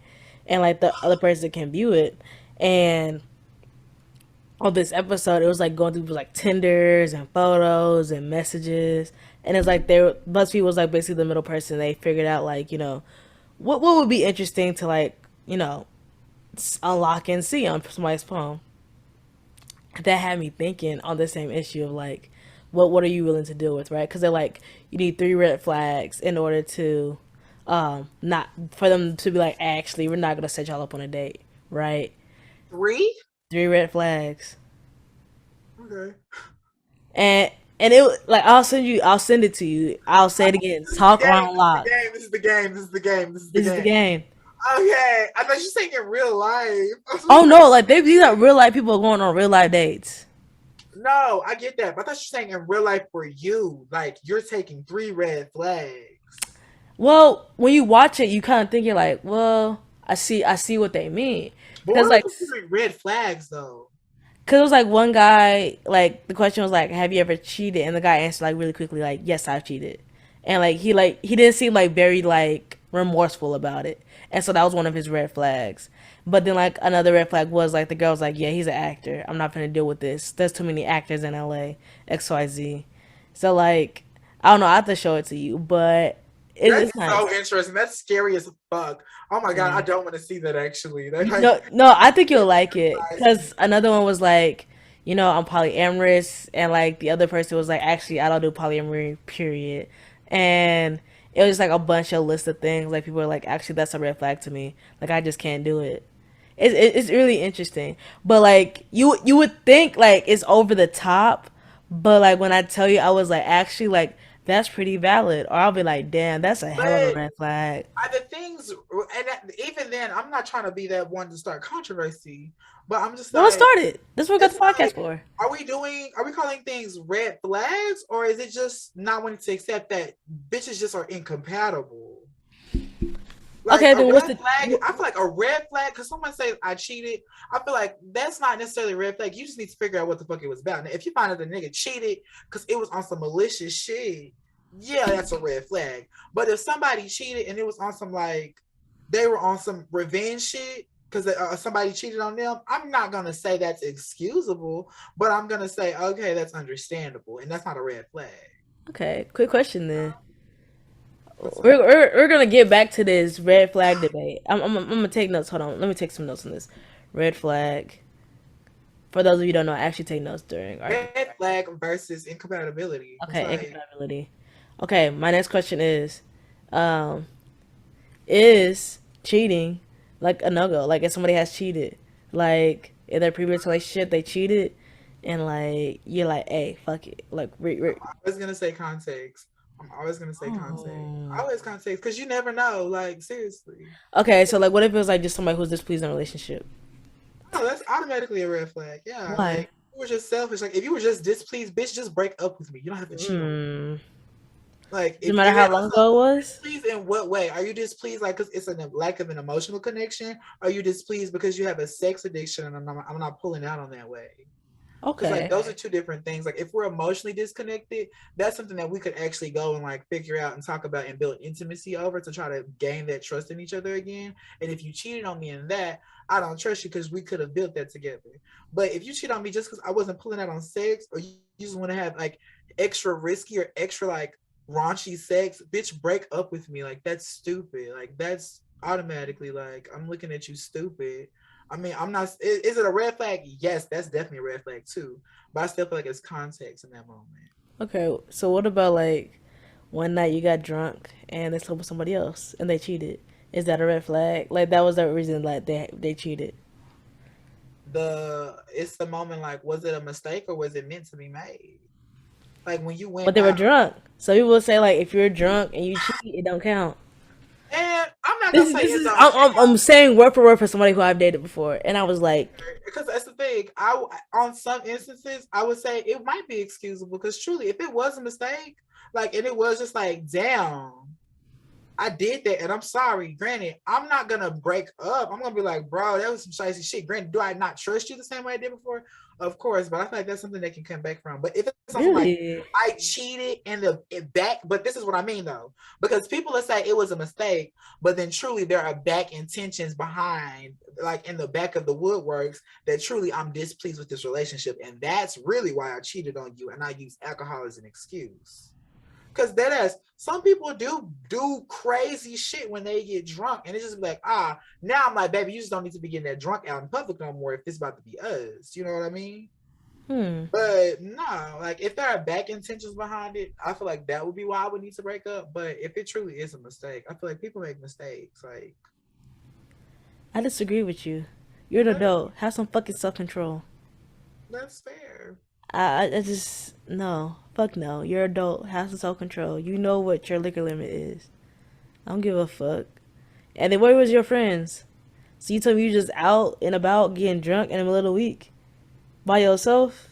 And like the other person can view it, and on this episode, it was like going through like Tinders and photos and messages, and it's like they BuzzFeed was like basically the middle person. They figured out like what would be interesting to like unlock and see on somebody's phone. That had me thinking on the same issue of like what are you willing to deal with, right? Because they're like you need three red flags in order to not for them to be like actually we're not gonna set y'all up on a date, right? Three? Three red flags. Okay. And it like I'll send it to you. I'll say it again. This is the Talk game. around This is the lock. game. This is the game. This is the game. This is the This is the game. game. Okay, I thought you were saying in real life. I was Oh like, no, like these are real life people going on real life dates. no, I get that, but I thought you were saying in real life for you, like you're taking three red flags. Well, when you watch it, you kind of think you're like, well, I see what they mean. But Cause what are we like, considering red flags though? cause it was like one guy, like the question was like, have you ever cheated? And the guy answered like really quickly, like, yes, I've cheated. And like he didn't seem like very like remorseful about it. And so that was one of his red flags. But then like another red flag was like the girl was like, yeah, he's an actor. I'm not gonna deal with this. There's too many actors in LA. XYZ. So like I don't know. I have to show it to you, but That's it's nice. so interesting. That's scary as fuck. Oh my god, I Yeah. don't want to see that actually. That like No, no, I think you'll it like it terrifies me. because another one was like, I'm polyamorous, and like the other person was like, actually, I don't do polyamory, period. And it was like a bunch of list of things. Like people were like, actually, that's a red flag to me. Like I just can't do it. It's really interesting, but like you would think like it's over the top, but like when I tell you, I was like, actually, like that's pretty valid, or I'll be like, damn, that's a hell of a But red flag. the things, and even then, I'm not trying to be that one to start controversy, but I'm just Well, let's like, start it. That's what we got it's the podcast like, for. are we calling things red flags, or is it just not wanting to accept that bitches just are incompatible? Like Okay, a then what's red the flag, I feel like a red flag, because someone says I cheated, I feel like that's not necessarily a red flag. You just need to figure out what the fuck it was about. Now, if you find out the nigga cheated because it was on some malicious shit, yeah, that's a red flag. But if somebody cheated and it was on some like they were on some revenge shit because somebody cheated on them, I'm not gonna say that's excusable, but I'm gonna say okay, that's understandable, and that's not a red flag. Okay, quick question You then. know? What's up? We're gonna get back to this red flag debate. I'm gonna take notes. Hold on, let me take some notes on this. Red flag For those of you who don't know, I actually take notes during arguments. Red flag versus incompatibility. It's Okay, like, incompatibility. Okay, my next question um, is cheating like a no go? Like if somebody has cheated, like in their previous relationship they cheated, and like you're like, hey, fuck it, like I'm always gonna say context. I'm always gonna say context. Oh. Always context, because you never know. Like, seriously. Okay, so like, what if it was like just somebody who's displeased in a relationship? Oh, that's automatically a red flag. Yeah, Why? like you were just selfish. Like if you were just displeased, bitch, just break up with me. You don't have to cheat on me. Hmm. Like No if matter and then how long also ago it was. displeased in what way? Are you displeased like because it's a lack of an emotional connection? Are you displeased because you have a sex addiction and I'm not pulling out on that way? Because like Okay. those are two different things. Like if we're emotionally disconnected, that's something that we could actually go and like figure out and talk about and build intimacy over to try to gain that trust in each other again. And if you cheated on me in that, I don't trust you because we could have built that together. But if you cheat on me just because I wasn't pulling out on sex, or you just want to have like extra risky or extra like raunchy sex, bitch, break up with me. Like that's stupid. Like that's automatically like I'm looking at you stupid. I mean, I'm not. Is it a red flag? Yes, that's definitely a red flag too. But I still feel like it's context in that moment. Okay. So what about like one night you got drunk and they slept with somebody else and they cheated? Is that a red flag? Like that was the reason like they cheated. It's the moment like, was it a mistake or was it meant to be made? Like when you But went they were out, drunk. So people say like if you're drunk and you cheat, it don't count. and I'm not gonna This is say this it is don't I'm saying word for word for somebody who I've dated before, and I was like, because that's the thing. I on some instances I would say it might be excusable because truly, if it was a mistake, like and it was just like, damn, I did that and I'm sorry. Granted, I'm not gonna break up. I'm gonna be like, bro, that was some shitty shit. Granted, do I not trust you the same way I did before? Of course, but I feel like that's something they can come back from. But if it's something like really? I cheated in the back, but this is what I mean though, because people will say it was a mistake, but then truly there are back intentions behind, like in the back of the woodworks, that truly I'm displeased with this relationship, and that's really why I cheated on you, and I use alcohol as an excuse. Cause that ass, some people do crazy shit when they get drunk, and it's just like, now I'm like, baby, you just don't need to be getting that drunk out in public no more if this is about to be us. You know what I mean? Hmm. But no, like if there are back intentions behind it, I feel like that would be why I would need to break up. But if it truly is a mistake, I feel like people make mistakes. Like I disagree with you. You're an that, adult. Have some fucking self control. that's fair. I just no. Fuck no. You're an adult. Have some self control. You know what your liquor limit is. I don't give a fuck. And then where was your friends? So you told me you just out and about getting drunk in the middle of the week by yourself,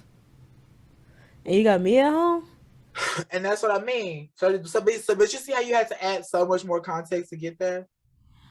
and you got me at home. And that's what I mean. But you see how you had to add so much more context to get there.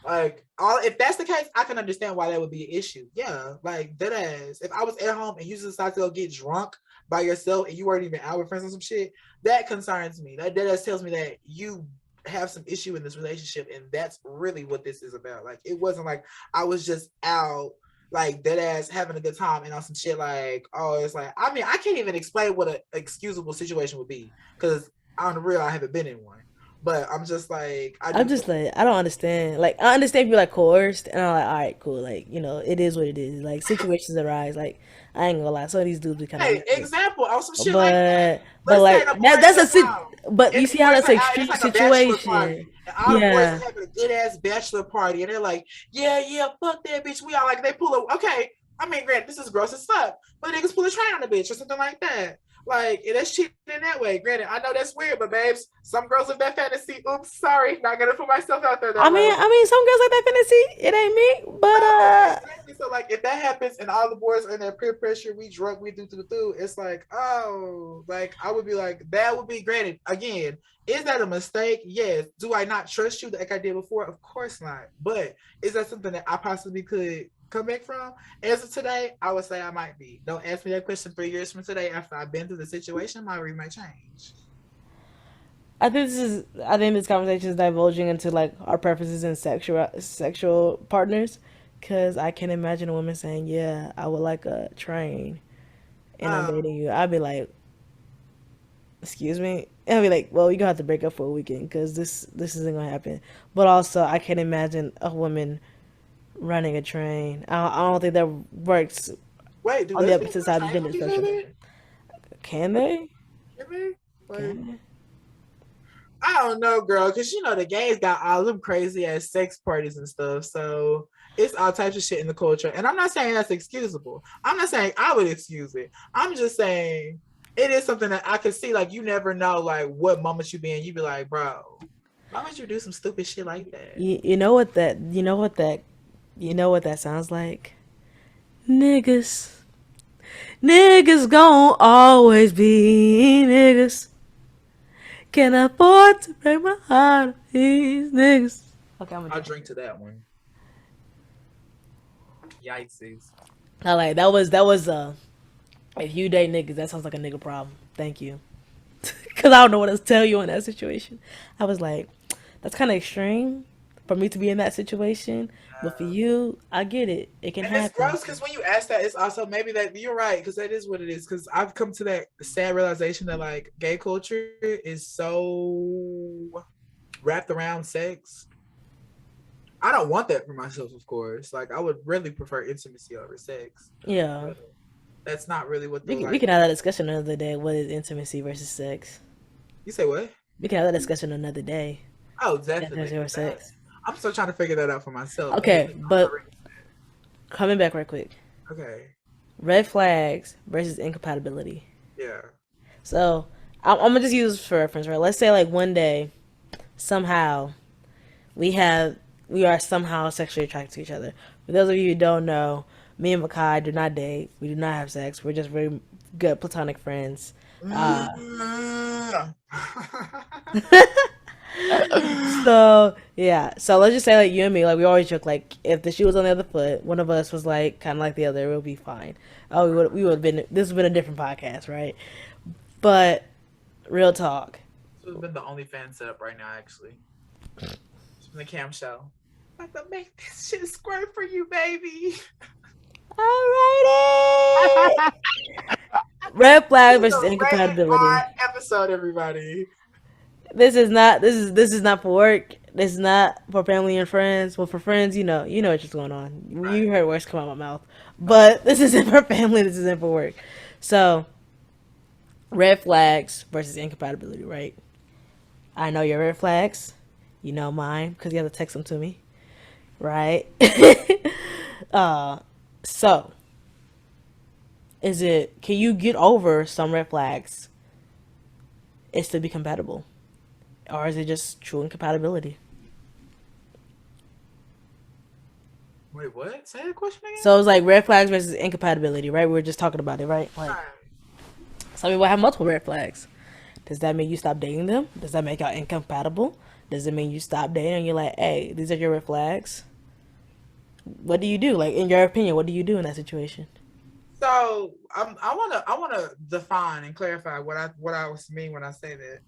Like, all if that's the case, I can understand why that would be an issue. Yeah, like dead ass. If I was at home and you just decided to go get drunk by yourself and you weren't even out with friends or some shit, that concerns me. That dead ass tells me that you have some issue in this relationship, and that's really what this is about. Like, it wasn't like I was just out like dead ass having a good time and on some shit like, oh, it's like, I mean, I can't even explain what an excusable situation would be because on the real, I haven't been in one. But I'm just like, I I'm do just feel like, I don't understand. Like, I understand if you're like coerced, and I'm like, all right, cool. Like, you know, it is what it is. Like, situations arise. Like, I ain't gonna lie, some of these dudes be kind of hey, weird. example on some shit like that. But Let's say like the that boys that's in a town but and you the see how boys that's an like, it's extreme like a bachelor situation. party and all the boys Yeah. are having a good ass bachelor party and they're like, yeah, fuck that bitch. We all like they pull a okay. I mean, grant this is gross as fuck, but niggas pull a train on the bitch or something like that. Like that's cheating in that way. Granted, I know that's weird, but babes, some girls with that fantasy. Oops, sorry, not gonna put myself out there that way. I mean, some girls like that fantasy. It ain't me, but Exactly. So like if that happens and all the boys are in that peer pressure, we drunk, we do, it's like, oh, like I would be like, that would be granted. Again, is that a mistake? Yes. Do I not trust you like I did before? Of course not. But is that something that I possibly could come back from? As of today, I would say I might be. Don't ask me that question 3 years from today after I've been through the situation, my read might change. I think this conversation is divulging into like our preferences in sexual partners, because I can imagine a woman saying, "Yeah, I would like a train," and I'm Um, dating you. I'd be like, "Excuse me." And I'd be like, "Well, you gonna have to break up for a weekend because this isn't gonna happen." But also, I can imagine a woman running a train. I don't think that works Wait, do on the lesbians opposite not side of the hang gender with each spectrum. other? Can they? Can they? Like, Can I don't know, girl, because you know the gays got all them crazy ass sex parties and stuff. So it's all types of shit in the culture. And I'm not saying that's excusable. I'm not saying I would excuse it. I'm just saying it is something that I could see. Like you never know, like what moments you be in. You be like, bro, why would you do some stupid shit like that? you know what that? You know what that? You know what that sounds like? Niggas. Niggas gon' always be niggas. Can afford to break my heart. These niggas. Okay, I'm gonna I'll drink. drink to that one. Yikesies. I like that was if you date niggas, that sounds like a nigga problem. Thank you. Cause I don't know what else to tell you in that situation. I was like, that's kind of extreme for me to be in that situation. But for you, I get it. It can And it's happen. gross because when you ask that, it's also maybe that you're right because that is what it is. Because I've come to that sad realization that like gay culture is so wrapped around sex. I don't want that for myself, of course. Like I would really prefer intimacy over sex, Yeah. but that's not really what the We like. can have that discussion another day. What is intimacy versus sex? You say what? We can have that discussion another day. Oh, definitely. Intimacy versus That, sex. I'm still trying to figure that out for myself. Maybe Okay, but coming back right quick. okay. Red flags versus incompatibility. Yeah. So I'm gonna just use this for reference, right? Let's say like one day, somehow, we have we are somehow sexually attracted to each other. For those of you who don't know, me and Mikhi do not date. We do not have sex. We're just very good platonic friends. So yeah, so let's just say like you and me, like we always joke like if the shoe was on the other foot, one of us was like kind of like the other, it would be fine. Oh, we would have been this would have been a different podcast, right? But real talk. This would have been the only fan setup right now, actually. From the cam show. I'm about to make this shit squirt for you, baby. Alrighty. Red flag This is versus a rated incompatibility. R episode, everybody. This is not for work. This is not for family and friends. Well, for friends, you know what's going on. Right. You heard words come out of my mouth, but this isn't for family. This isn't for work. So, red flags versus incompatibility, right? I know your red flags. You know mine because you have to text them to me, right? So can you get over some red flags and still be compatible? Or is it just true incompatibility? Wait, what? Say that question again? So it's like red flags versus incompatibility, right? We were just talking about it, right? Like Right. some people have multiple red flags. Does that mean you stop dating them? Does that make y'all incompatible? Does it mean you stop dating and you're like, hey, these are your red flags? What do you do? Like in your opinion, what do you do in that situation? So I wanna define and clarify what I was mean when I say that.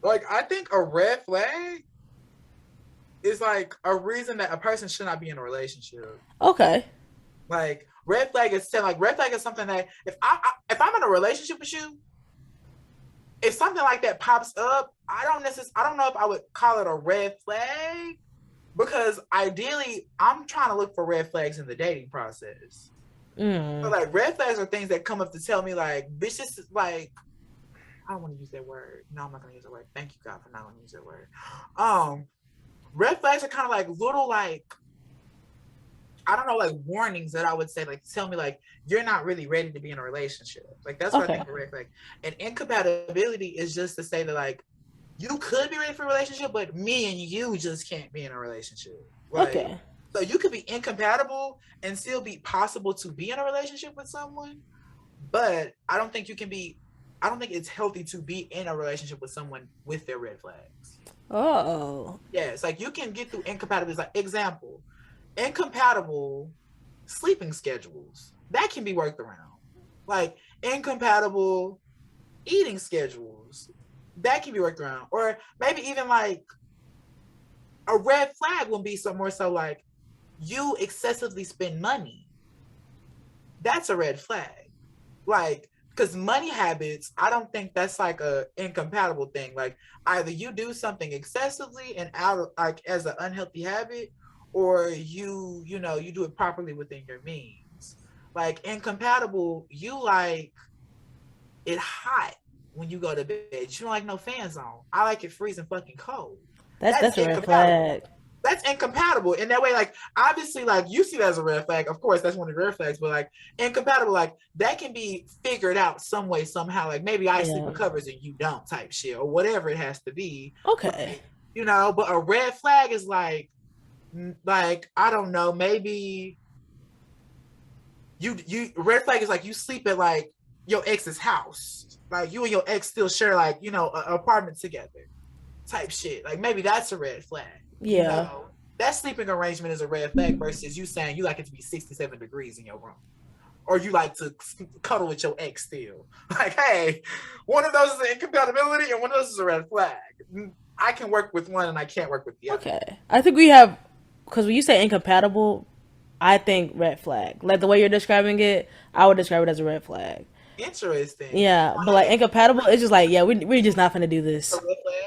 Like I think a red flag is like a reason that a person should not be in a relationship. Okay. Like red flag is something that if I'm in a relationship with you, if something like that pops up, I don't know if I would call it a red flag because ideally I'm trying to look for red flags in the dating process. So like red flags are things that come up to tell me like bitches like I don't want to use that word. No, I'm not gonna use that word. Thank you God for not wanting to use that word. Red flags are kind of like little like I don't know, like warnings that I would say, like tell me like you're not really ready to be in a relationship. Like that's what I Okay. think of a red flag. And incompatibility is just to say that like you could be ready for a relationship, but me and you just can't be in a relationship. Like Okay. so you could be incompatible and still be possible to be in a relationship with someone, but I don't think it's healthy to be in a relationship with someone with their red flags. Oh. Yeah, it's like you can get through incompatibility. Like example, incompatible sleeping schedules that can be worked around. Like incompatible eating schedules that can be worked around. Or maybe even like a red flag will be some more so like you excessively spend money. That's a red flag. Like because money habits, I don't think that's like a incompatible thing. Like either you do something excessively and out of like as an unhealthy habit, or you do it properly within your means. Like incompatible, you like it hot when you go to bed. You don't like no fans on. I like it freezing fucking cold. That's That's a red incompatible. flag. That's incompatible. In that way, like obviously, like you see that as a red flag. Of course, that's one of the red flags. But like incompatible, like that can be figured out some way, somehow. Like maybe I sleep Yeah. with covers and you don't, type shit, or whatever it has to be. Okay. Like, you know, but a red flag is like I don't know, maybe you red flag is like you sleep at like your ex's house, like you and your ex still share like you know an apartment together, type shit. Like maybe that's a red flag. You Yeah. know, that sleeping arrangement is a red flag versus you saying you like it to be 67 degrees in your room, or you like to cuddle with your ex still. Like, hey, one of those is an incompatibility and one of those is a red flag. I can work with one and I can't work with the other. Okay. I think we have, because when you say incompatible, I think red flag. Like the way you're describing it, I would describe it as a red flag. Interesting. Yeah, but like incompatible, it's just like, yeah, we're just not gonna do A this. red flag?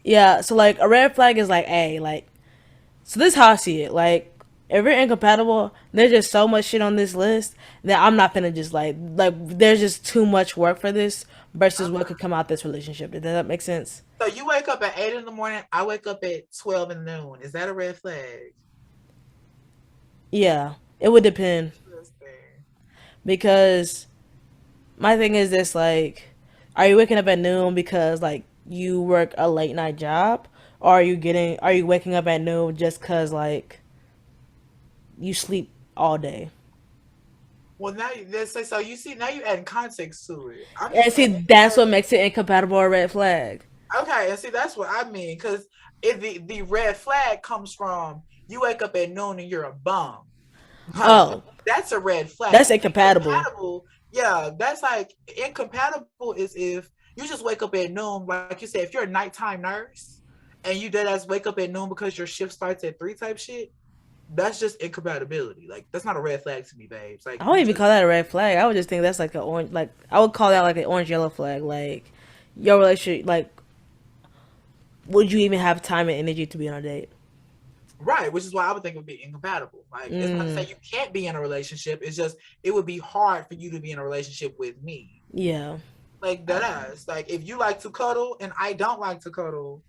Yeah, so like a red flag is like, hey, like, so this is how I see it. Like, if we're incompatible, there's just so much shit on this list that I'm not gonna just like there's just too much work for this versus what could come out this relationship. Does that make sense? So you wake up at 8 in the morning. I wake up at 12 in the noon. Is that a red flag? Yeah, it would depend Interesting. because my thing is this: like, are you waking up at noon because like you work a late night job, or are you waking up at noon just cause like you sleep all day? Well, now let's say so. You see, now you adding context to it. I'm And just see, saying. that's what makes it incompatible or red flag. Okay, and see, that's what I mean. Because if the red flag comes from you wake up at noon and you're a bum, like Oh, that's a red that's flag. incompatible. Incompatible, yeah, that's like incompatible is if you just wake up at noon, like you said, if you're a nighttime nurse and you dead ass wake up at noon because your shift starts at 3 type shit, that's just incompatibility. Like that's not a red flag to me, babes. Like I you wouldn't even just call that a red flag. I would just think that's like an orange. Like I would call that like an orange yellow flag. Like your relationship. Like, would you even have time and energy to be on a date? right, which is why I would think it would be incompatible. Like it's not to say Mm, you can't be in a relationship. It's just it would be hard for you to be in a relationship with me. yeah. Like I that agree. ass. Like if you like to cuddle and I don't like to cuddle,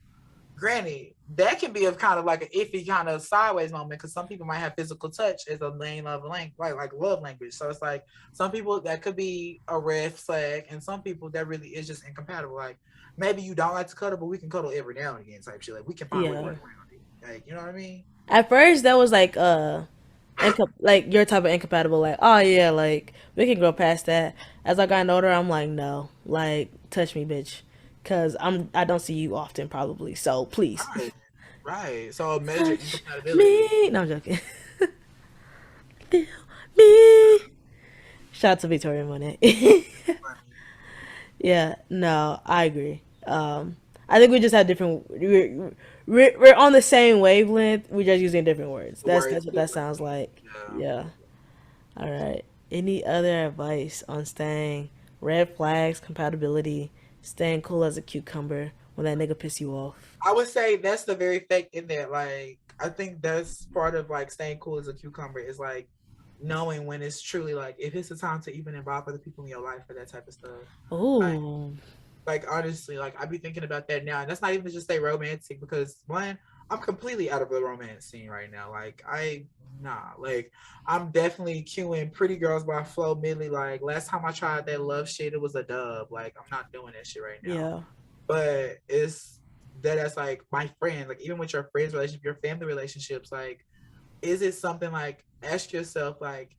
granted, that can be a kind of like an iffy kind of sideways moment because some people might have physical touch as a main love language, like love language. So it's like some people that could be a red flag, and some people that really is just incompatible. Like maybe you don't like to cuddle, but we can cuddle every now and again, type shit. Like we can find a way to Yeah. work around it. Like you know what I mean? At first, that was like like your type of incompatible. Like, oh yeah, like we can grow past that. As I got older, I'm like, no, like touch me, bitch, cause I don't see you often, probably. So please, Right, right. So a major touch incompatibility. me. No, I'm joking. Feel me. Shout out to Victoria Monet. Yeah, no, I agree. I think we just have different. We're on the same wavelength. We're just using different words. The words That's what that sounds differently. like. Yeah. Yeah. All right. Any other advice on staying red flags, compatibility, staying cool as a cucumber when that nigga piss you off? I would say that's the very fact in there. Like, I think that's part of like staying cool as a cucumber is like knowing when it's truly like if it's the time to even involve other people in your life for that type of stuff. Like, Oh, like honestly, like I be thinking about that now, and that's not even to just say romantic because one, I'm completely out of the romance scene right now. Like like I'm definitely queuing Pretty Girls by Flo Milli. Like last time I tried that love shit, it was a dub. Like I'm not doing that shit right now. yeah, But it's that's like my friend, like even with your friends relationship, your family relationships, like is it something like ask yourself like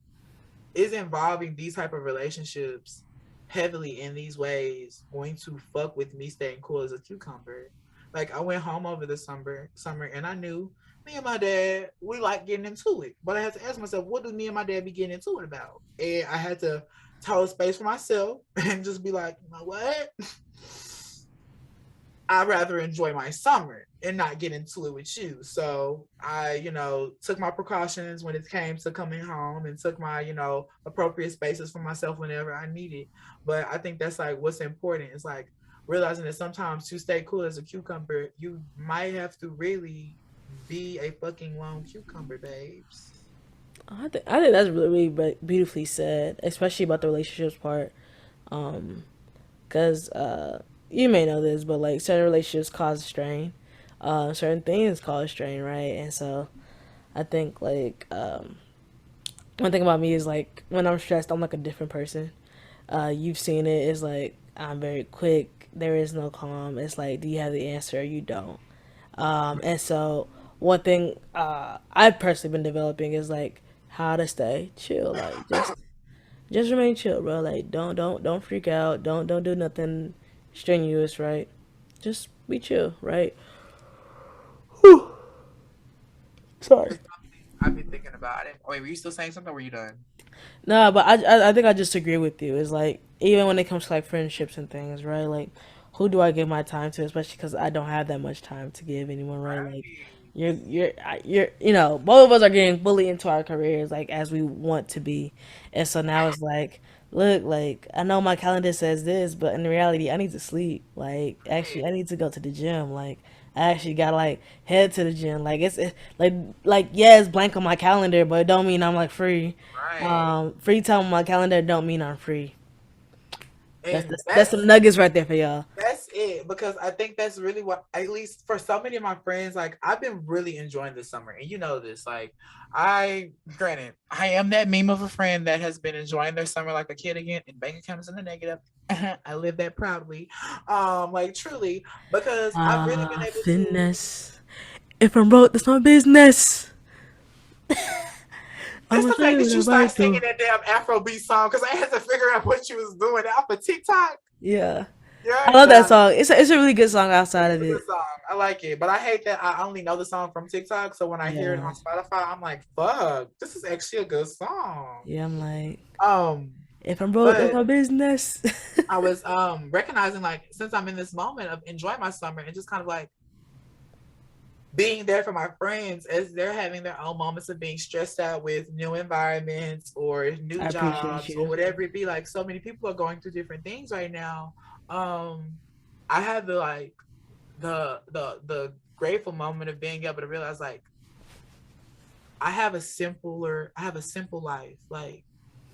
is involving these type of relationships heavily in these ways going to fuck with me staying cool as a cucumber? Like I went home over the summer and I knew me and my dad we like getting into it, but I had to ask myself what do me and my dad be getting into it about, and I had to hold space for myself and just be like, you know what, I'd rather enjoy my summer and not get into it with you. So I, took my precautions when it came to coming home and took my, appropriate spaces for myself whenever I needed. But I think that's like what's important is like realizing that sometimes to stay cool as a cucumber, you might have to really be a fucking long cucumber, babes. I think that's really, really beautifully said, especially about the relationships part. Because you may know this, but like certain relationships cause strain, certain things cause strain, right? And so I think like one thing about me is like when I'm stressed, I'm like a different person. You've seen it. It's like I'm very quick. There is no calm. It's like, do you have the answer or you don't? And so one thing I've personally been developing is like how to stay chill. Like just remain chill, bro. Like don't freak out. Don't do nothing strenuous, right? Just be chill, right? Sorry. It's something I've been thinking about it. Wait, were you still saying something? Or were you done? No, but I think I just agree with you. It's like even when it comes to like friendships and things, right? Like who do I give my time to? Especially because I don't have that much time to give anyone, right? Like Right. you're both of us are getting fully into our careers like as we want to be, and so now it's like look, like I know my calendar says this, but in reality I need to sleep. Like actually I Right. need to go to the gym. Like I actually gotta like head to the gym. Like like yeah, it's blank on my calendar, but it don't mean I'm like free. Right. Free time on my calendar don't mean I'm free. That's And that's some nuggets right there for y'all. that's it, because I think that's really what, at least for so many of my friends, like I've been really enjoying this summer, and you know this. Like, I, granted, I am that meme of a friend that has been enjoying their summer like a kid again, and bank accounts in the negative. I live that proudly, like truly, because I've really been able to. Finesse. If I'm broke, that's my business. I'm Just gonna the tell fact you that what you I'm started about singing to. that damn Afrobeat song, because I had to figure out what you was doing off of TikTok. Yeah, I Yeah, love that nah. song. It's a really good song outside It's of a good it. song. I like it, but I hate that I only know the song from TikTok. So when I hear it Yeah, on Spotify, I'm like, "Fuck, this is actually a good song." yeah. I'm like, Um, if I'm broke, that's but my business. I was recognizing, like, since I'm in this moment of enjoying my summer and just kind of like being there for my friends as they're having their own moments of being stressed out with new environments or new I appreciate jobs or you. whatever it be. Like, so many people are going through different things right now. Um, I had the like the grateful moment of being able to realize, like, I have a simple life, like,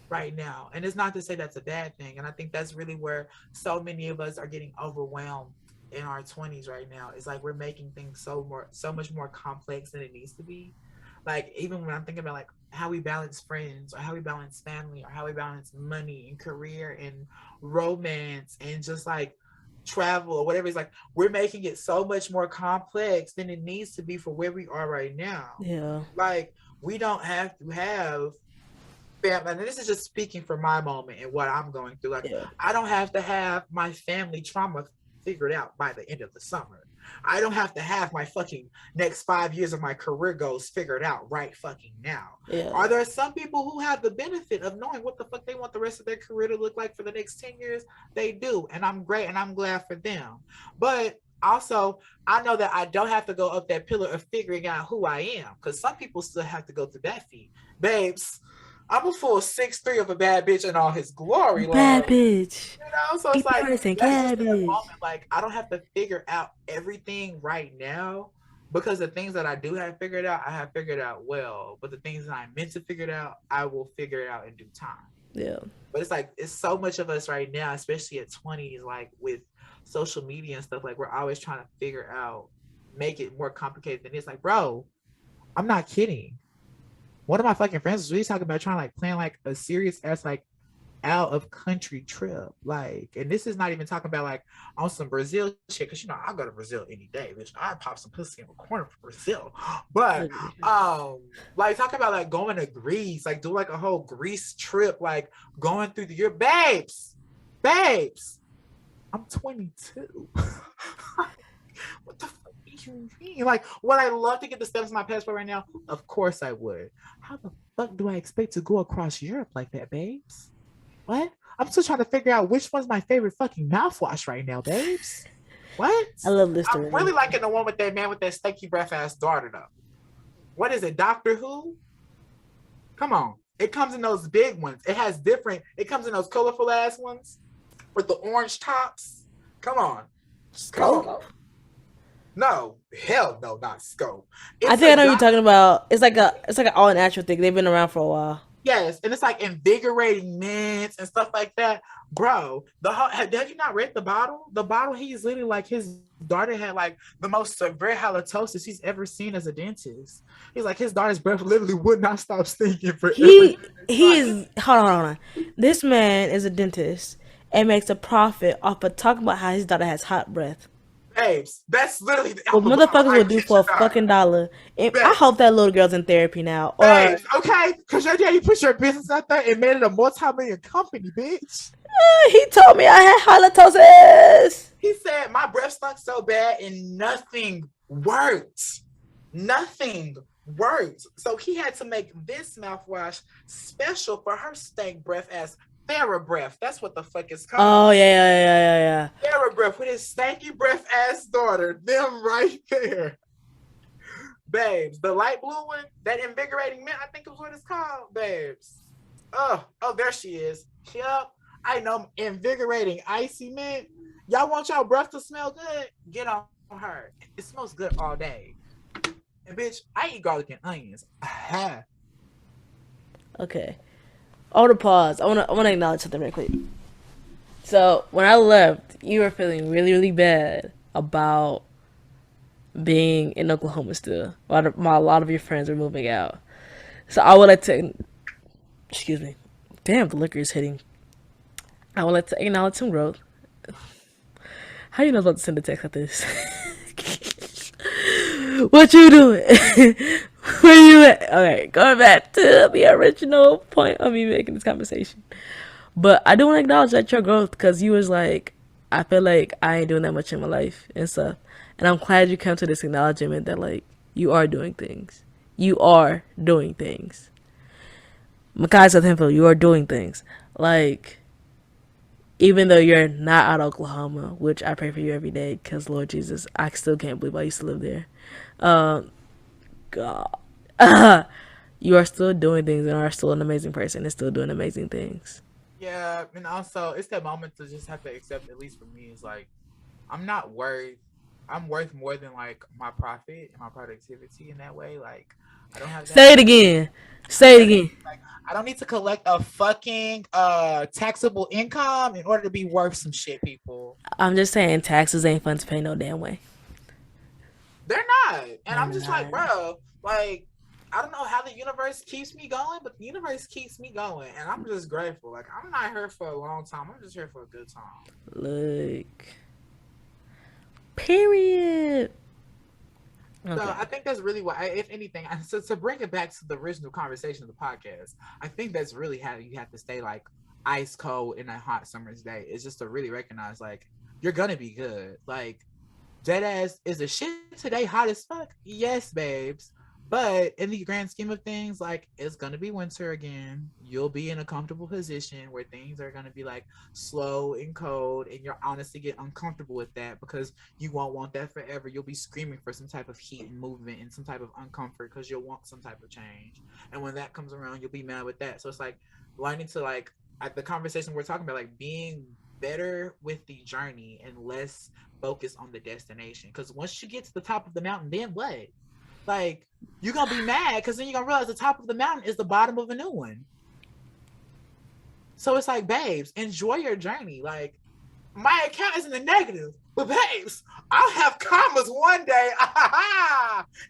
right now. And it's not to say that's a bad thing. And I think that's really where so many of us are getting overwhelmed in our 20s right now. It's like we're making things so much more complex than it needs to be. Like, even when I'm thinking about like how we balance friends or how we balance family or how we balance money and career and romance and just like travel or whatever, it's like we're making it so much more complex than it needs to be for where we are right now. Yeah, Like, we don't have to have family, and this is just speaking for my moment and what I'm going through. Like, yeah, I don't have to have my family trauma figured out by the end of the summer. I don't have to have my fucking next 5 years of my career goals figured out right fucking now. yeah, Are there some people who have the benefit of knowing what the fuck they want the rest of their career to look like for the next 10 years? They do. And I'm great and I'm glad for them. But also, I know that I don't have to go up that pillar of figuring out who I am, because some people still have to go through that feat. Babes, I'm a full 6'3" of a bad bitch in all his glory, bad love. bitch. So it's Eat like rice and that's just in a cabbage. moment. Like, I don't have to figure out everything right now, because the things that I do have figured out, I have figured out well. But the things that I'm meant to figure it out, I will figure it out in due time. Yeah, But it's like it's so much of us right now, especially at 20s, like with social media and stuff, like we're always trying to figure out, make it more complicated than it's like, bro, I'm not kidding. One of my fucking friends was really talking about trying to like plan like a serious ass like out of country trip. Like, and this is not even talking about like on some Brazil shit, because I'll go to Brazil any day, bitch. I pop some pussy in the corner for Brazil. But like talking about like going to Greece, like do like a whole Greece trip, like going through your babes. I'm 22. What the fuck do you mean? Like, would I love to get the stamps on my passport right now? Of course I would. How the fuck do I expect to go across Europe like that, babes? What? I'm still trying to figure out which one's my favorite fucking mouthwash right now, babes. What? I love I'm Listerine. really liking the one with that man with that stanky breath ass daughter though. What is it, Doctor Who? Come on. It comes in those big ones. It comes in those colorful ass ones with the orange tops. Come on. Come on. Scope. No, hell no, not scope. I It's think a I know what you're doc. talking about. It's like an all natural thing. They've been around for a while. Yes, and it's like invigorating mints and stuff like that, bro. Have you not read the bottle? The bottle, he's literally like his daughter had like the most severe halitosis he's ever seen as a dentist. He's like his daughter's breath literally would not stop stinking for every day. He is hold on. This man is a dentist and makes a profit off of talking about how his daughter has hot breath. Babes, that's literally What on the bottle. motherfuckers I would do kid for you a not. fucking dollar. And I Babes, hope that little girl's in therapy now. Or babes, okay? Because your daddy put your business out there and made it a multi-million company, bitch. he told me I had halitosis. He said my breath stunk so bad and nothing worked. Nothing worked. So he had to make this mouthwash special for her stank breath as TheraBreath. That's what the fuck it's Oh called. yeah. TheraBreath with his stanky breath ass daughter. Them right there. Babes, the light blue one, that invigorating mint, I think is what it's called, babes. Oh, there she is. Yep. I know, invigorating icy mint. Y'all want y'all breath to smell good? Get on her. It smells good all day. And bitch, I eat garlic and onions. Okay. I want to pause. I want to acknowledge something real quick. So when I left, you were feeling really bad about being in Oklahoma still. A lot of your friends are moving out. So I would like to, excuse me. Damn, the liquor is hitting. I would like to acknowledge some growth. How you know about to send a text like this? What you doing? Where you at? Okay, going back to the original point of me making this conversation. But I do want to acknowledge that your growth because you was like, I feel like I ain't doing that much in my life and stuff. And I'm glad you come to this acknowledgement that like you are doing things. You are doing things. Makai South you are doing things. Like, even though you're not out of Oklahoma, which I pray for you every day, because Lord Jesus, I still can't believe I used to live there. God. You are still doing things and are still an amazing person and still doing amazing things. Yeah, and also it's that moment to just have to accept, at least for me, is like I'm not worth I'm worth more than like my profit and my productivity in that way. Like I don't have that Say it much. again. I Say it said again. like I don't need to collect a fucking taxable income in order to be worth some shit, people. I'm just saying taxes ain't fun to pay no damn way. They're not. And They're I'm just like, not. bro, like I don't know how the universe keeps me going, but the universe keeps me going. And I'm just grateful. Like I'm not here for a long time. I'm just here for a good time. Like, period. So Okay. I think that's really what, if anything, so to bring it back to the original conversation of the podcast, I think that's really how you have to stay like ice cold in a hot summer's day. Is just to really recognize like you're gonna be good. Like dead ass is a shit today hot as fuck. Yes, babes. But in the grand scheme of things, like it's gonna be winter again. You'll be in a comfortable position where things are gonna be like slow and cold, and you'll honestly get uncomfortable with that because you won't want that forever. You'll be screaming for some type of heat and movement and some type of uncomfort because you'll want some type of change. And when that comes around, you'll be mad with that. So it's like learning to like at the conversation we're talking about, like being better with the journey and less focus on the destination. Because once you get to the top of the mountain, then what? Like you're gonna be mad because then you're gonna realize the top of the mountain is the bottom of a new one. So it's like, babes, enjoy your journey. Like my account is in the negative, but babes, I'll have commas one day,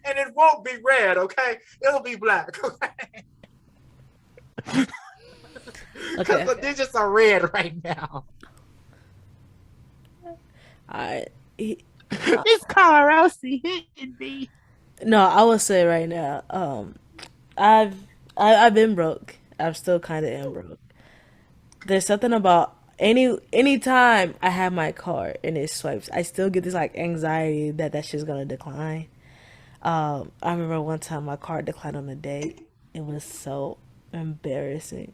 and it won't be red. Okay, it'll be black. Okay, because Okay. the digits are red right now. I It's Rossi hitting me. no, I will say right now. I've I've been broke. I'm still kind of am broke. There's something about anytime I have my card and it swipes, I still get this like anxiety that that shit's gonna decline. I remember one time my card declined on a date. It was so embarrassing.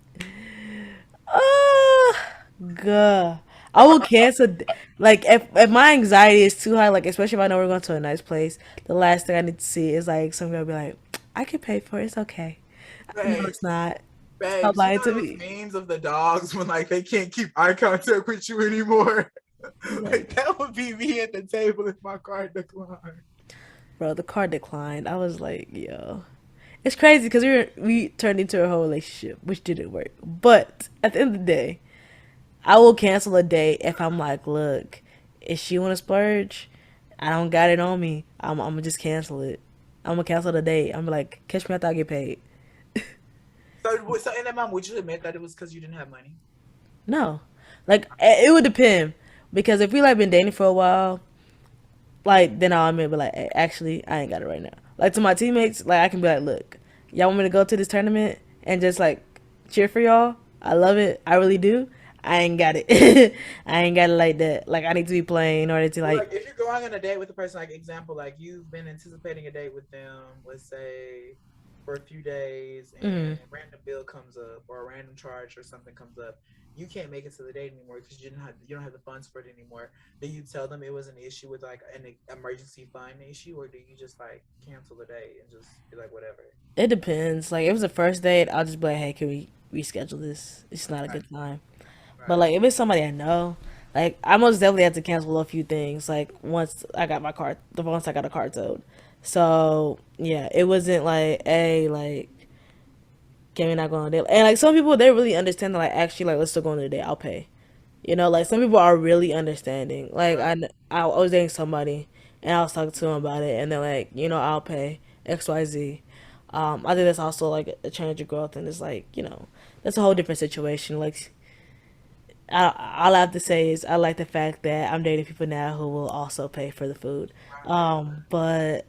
Ah, God. I will cancel. Like, if my anxiety is too high, like, especially if I know we're going to a nice place, the last thing I need to see is, like, some girl be like, I can pay for it. It's okay. No, it's Babes, not. Stop babes, you lying know to those me. memes of the dogs when like they can't keep eye contact with you anymore. Like, Like that would be me at the table if my card declined. bro, the card declined. I was like, yo. It's crazy because we turned into a whole relationship, which didn't work. But at the end of the day, I will cancel a date if I'm like, look, if she want to splurge, I don't got it on me. I'm gonna just cancel it. I'm gonna cancel the date. I'm like, catch me after I get paid. So in that moment, would you admit that it was because you didn't have money? No, like it would depend because if we like been dating for a while, like then I'll admit, but like actually I ain't got it right now. Like to my teammates, like I can be like, look, y'all want me to go to this tournament and just like cheer for y'all? I love it, I really do. I ain't got it. I ain't got it like that. Like I need to be playing in order to Well, like. like if you're going on a date with a person, like example, like you've been anticipating a date with them, let's say for a few days, Mm, and a random bill comes up or a random charge or something comes up, you can't make it to the date anymore because you don't have the funds for it anymore. Do you tell them it was an issue with like an emergency fund issue, or do you just like cancel the date and just be like whatever? it depends. Like if it was a first date, I'll just be like, hey, can we reschedule this? It's not a Right, good time. But right. like if it's somebody I know, like I most definitely have to cancel a few things. Like once I got a car towed. So yeah, it wasn't like a like can we not go on a date? And like some people they really understand that like actually like let's still go on a date. I'll pay. You know, like some people are really understanding. Like Right. I was dating somebody and I was talking to them about it and they're like, I'll pay XYZ. I think that's also like a change of growth and it's like, that's a whole different situation. Like all I have to say is I like the fact that I'm dating people now who will also pay for the food. Right. But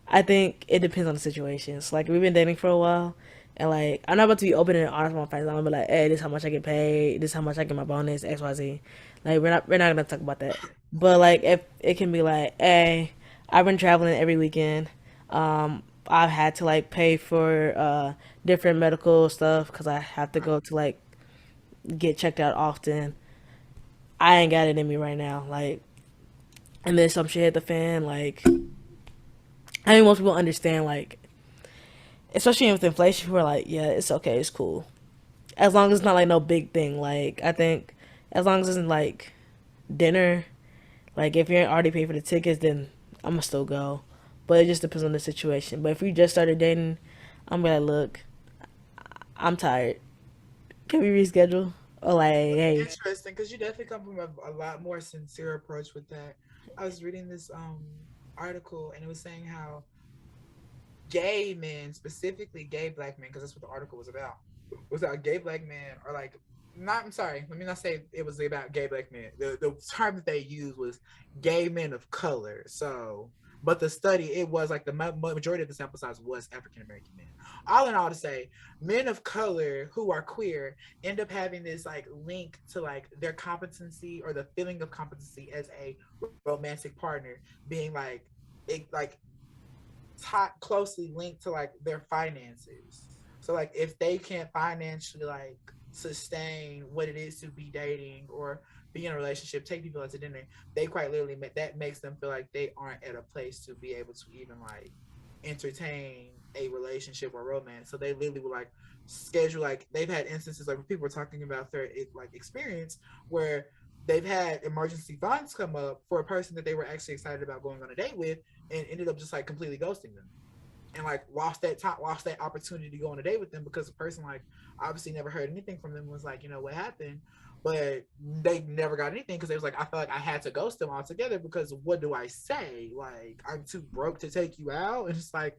I think it depends on the situations. Like we've been dating for a while, and like I'm not about to be open and honest with my friends. I'm gonna be like, hey, this is how much I get paid. This is how much I get my bonus. X Y Z. Like we're not gonna talk about that. But like if it can be like, hey, I've been traveling every weekend. I've had to like pay for different medical stuff because I have to Right. go to like get checked out often. I ain't got it in me right now. Like, and then some shit hit the fan. Like, I think most people understand. Like, especially with inflation, people are like, yeah, it's okay, it's cool, as long as it's not like no big thing. Like, I think as long as it's not like dinner, like if you ain't already paid for the tickets, then I'm gonna still go. But it just depends on the situation. But if we just started dating, I'm gonna look. I'm tired. Can we reschedule? Or like, hey, Interesting, because you definitely come from a lot more sincere approach with that. I was reading this article and it was saying how gay men, specifically gay black men, because that's what the article was about gay black men are like not I'm sorry, let me not say it was about gay black men. The term that they used was gay men of color. So but the study, it was like the majority of the sample size was African American men. All in all, to say, men of color who are queer end up having this like link to like their competency or the feeling of competency as a romantic partner being like closely linked to like their finances. So like if they can't financially like sustain what it is to be dating or be in a relationship, take people out to dinner, they quite literally that makes them feel like they aren't at a place to be able to even like entertain a relationship or romance. So they literally will like schedule like they've had instances like people were talking about their like experience where they've had emergency funds come up for a person that they were actually excited about going on a date with and ended up just like completely ghosting them and like lost that time, lost that opportunity to go on a date with them because the person like obviously never heard anything from them was like, what happened? But they never got anything because they was like, I felt like I had to ghost them altogether because what do I say? Like I'm too broke to take you out, and it's like,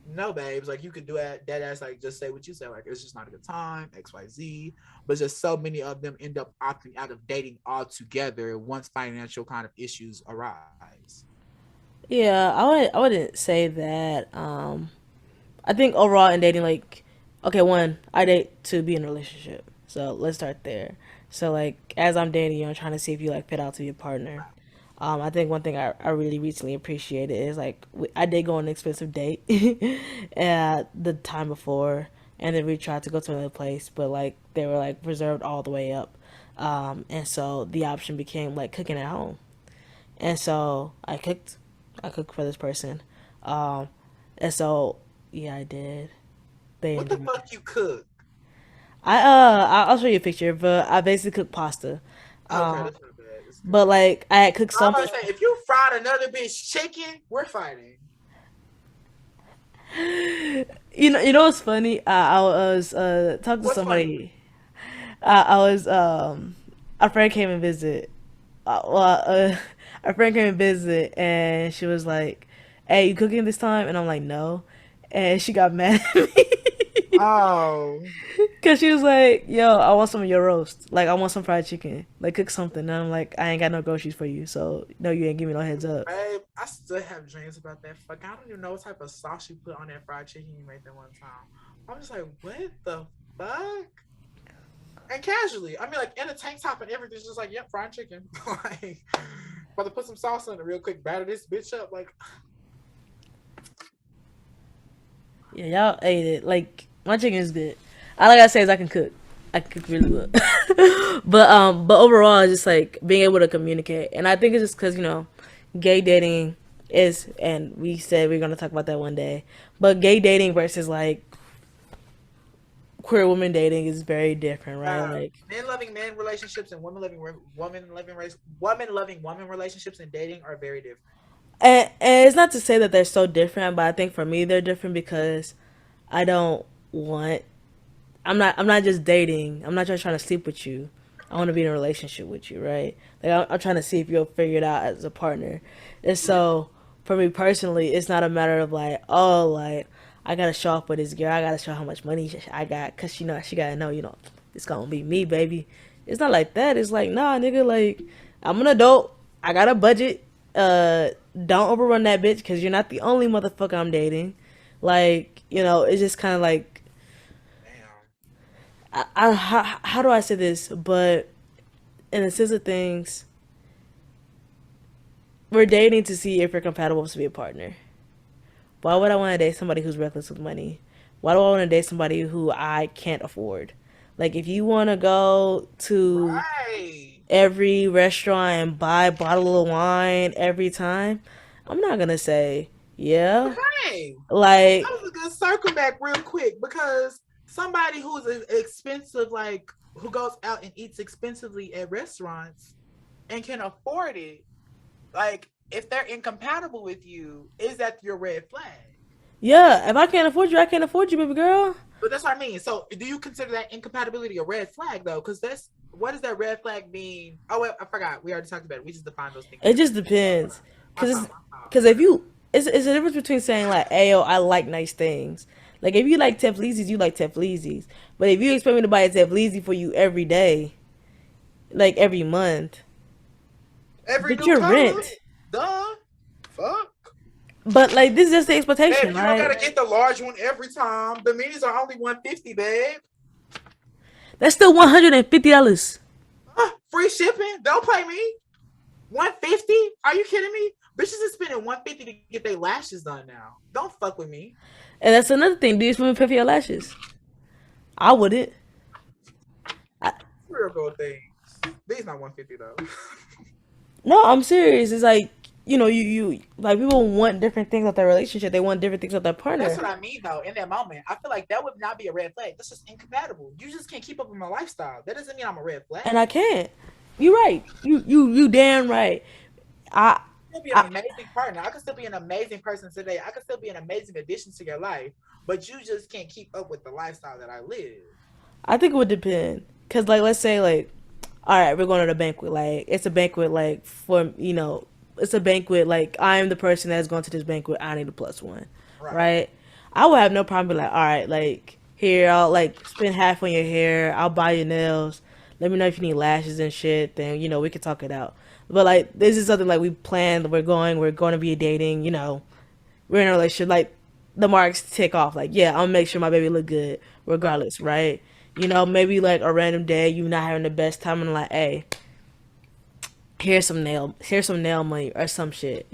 no, babes, like you could do it dead ass, like just say what you say, like it's just not a good time, XYZ. But just so many of them end up opting out of dating altogether once financial kind of issues arise. yeah, I wouldn't say that. I think overall in dating, like, okay, one, I date to be in a relationship. So let's start there. So like, as I'm dating you, I'm trying to see if you like fit out to be a partner. I think one thing I really recently appreciated is like I did go on an expensive date the time before, and then we tried to go to another place, but like they were like reserved all the way up, and so the option became like cooking at home, and so I cooked for this person, um, and so yeah, I did. They What the enjoyed. fuck you cook? I'll show you a picture, but I basically cook pasta. Okay, that's not bad. That's good. But like I had cooked I'm so about much. to say, if you fried another bitch chicken, we're fighting. You know what's funny? I was talking to What's funny? somebody. I was a friend came and visit. A friend came and visit, and she was like, "Hey, you cooking this time?" And I'm like, "No," and she got mad at me. Oh, Cause she was like, "Yo, I want some of your roast. Like, I want some fried chicken. Like, cook something." And I'm like, "I ain't got no groceries for you, so no, you ain't give me no heads up." babe, I still have dreams about that. Fuck, I don't even know what type of sauce you put on that fried chicken you made that one time. I'm just like, what the fuck? And casually, I mean, like in a tank top and everything's just like, yep, fried chicken. Like, about to put some sauce on it real quick, batter this bitch up. Like, Yeah, y'all ate it. Like, my chicken is good. All I gotta say is I can cook. I can cook really well. But overall, it's just like being able to communicate, and I think it's just because gay dating is, and we said we're gonna talk about that one day. But gay dating versus like queer women dating is very different, right? Like, men loving men relationships and woman loving woman relationships and dating are very different. and it's not to say that they're so different, but I think for me they're different because I don't want. I'm not just dating. I'm not just trying to sleep with you. I want to be in a relationship with you, right? Like I'm trying to see if you'll figure it out as a partner. And so for me personally, it's not a matter of like, oh, like I gotta show up with this girl. I gotta show how much money I got, cause she gotta know, it's gonna be me, baby. It's not like that. It's like, nah, nigga, like I'm an adult. I got a budget. Don't overrun that bitch, cause you're not the only motherfucker I'm dating. Like, it's just kind of like Damn. how do I say this? But in the sense of things, we're dating to see if we're compatible to be a partner. Why would I want to date somebody who's reckless with money? Why do I want to date somebody who I can't afford? Like, if you want to go to Right. every restaurant and buy a bottle of wine every time, I'm not gonna say yeah. Hey, Like, that was a good circle back real quick because somebody who's expensive, like who goes out and eats expensively at restaurants and can afford it, like if they're incompatible with you, is that your red flag? yeah, if I can't afford you, I can't afford you, baby girl. But that's what I mean. So, do you consider that incompatibility a red flag though? Because that's what does that red flag mean? Oh, wait, I forgot. We already talked about it. We just defined those things It just differently. depends, My cause fault. it's, My fault. cause if you, it's a difference between saying like, "Ayo, I like nice things." Like if you like Teflizis, you like Teflizis. But if you expect me to buy a Teflizi for you every day, like every month, Every get new your color, rent. duh. Fuck. But like this is just the Babe, expectation, you don't right? gotta get the large one every time. The minis are only 150, babe. That's still $150. Free shipping. Don't play me. 150? Are you kidding me? Bitches is spending 150 to get their lashes done now. Don't fuck with me. And that's another thing. Do you spend pay for your lashes? I wouldn't. I, Real gold things. These not 150 though. no, I'm serious. It's like you like people want different things of their relationship. They want different things of their That's partner. what I mean though. In that moment, I feel like that would not be a red flag. That's just incompatible. You just can't keep up with my lifestyle. That doesn't mean I'm a red And I flag. can't. You're right. You damn right. I Still be an I amazing partner. I could still be an amazing person today. I could still be an amazing addition to your life, but you just can't keep up with the lifestyle that I live. I think it would depend. Cause like let's say like, all right, we're going to the banquet. Like it's a banquet like for it's a banquet like I am the person that's going to this banquet. I need a plus one, Right. right? I would have no problem being like, all right, like here I'll like spend half on your hair. I'll buy your nails. Let me know if you need lashes and shit. Then we can talk it out. But like this is something like we planned. We're going to be dating. We're in a relationship. Like the marks tick off. Like yeah, I'll make sure my baby look good Right. regardless, right? Maybe like a random day you not having the best time and like, hey, here's some nail money or some shit.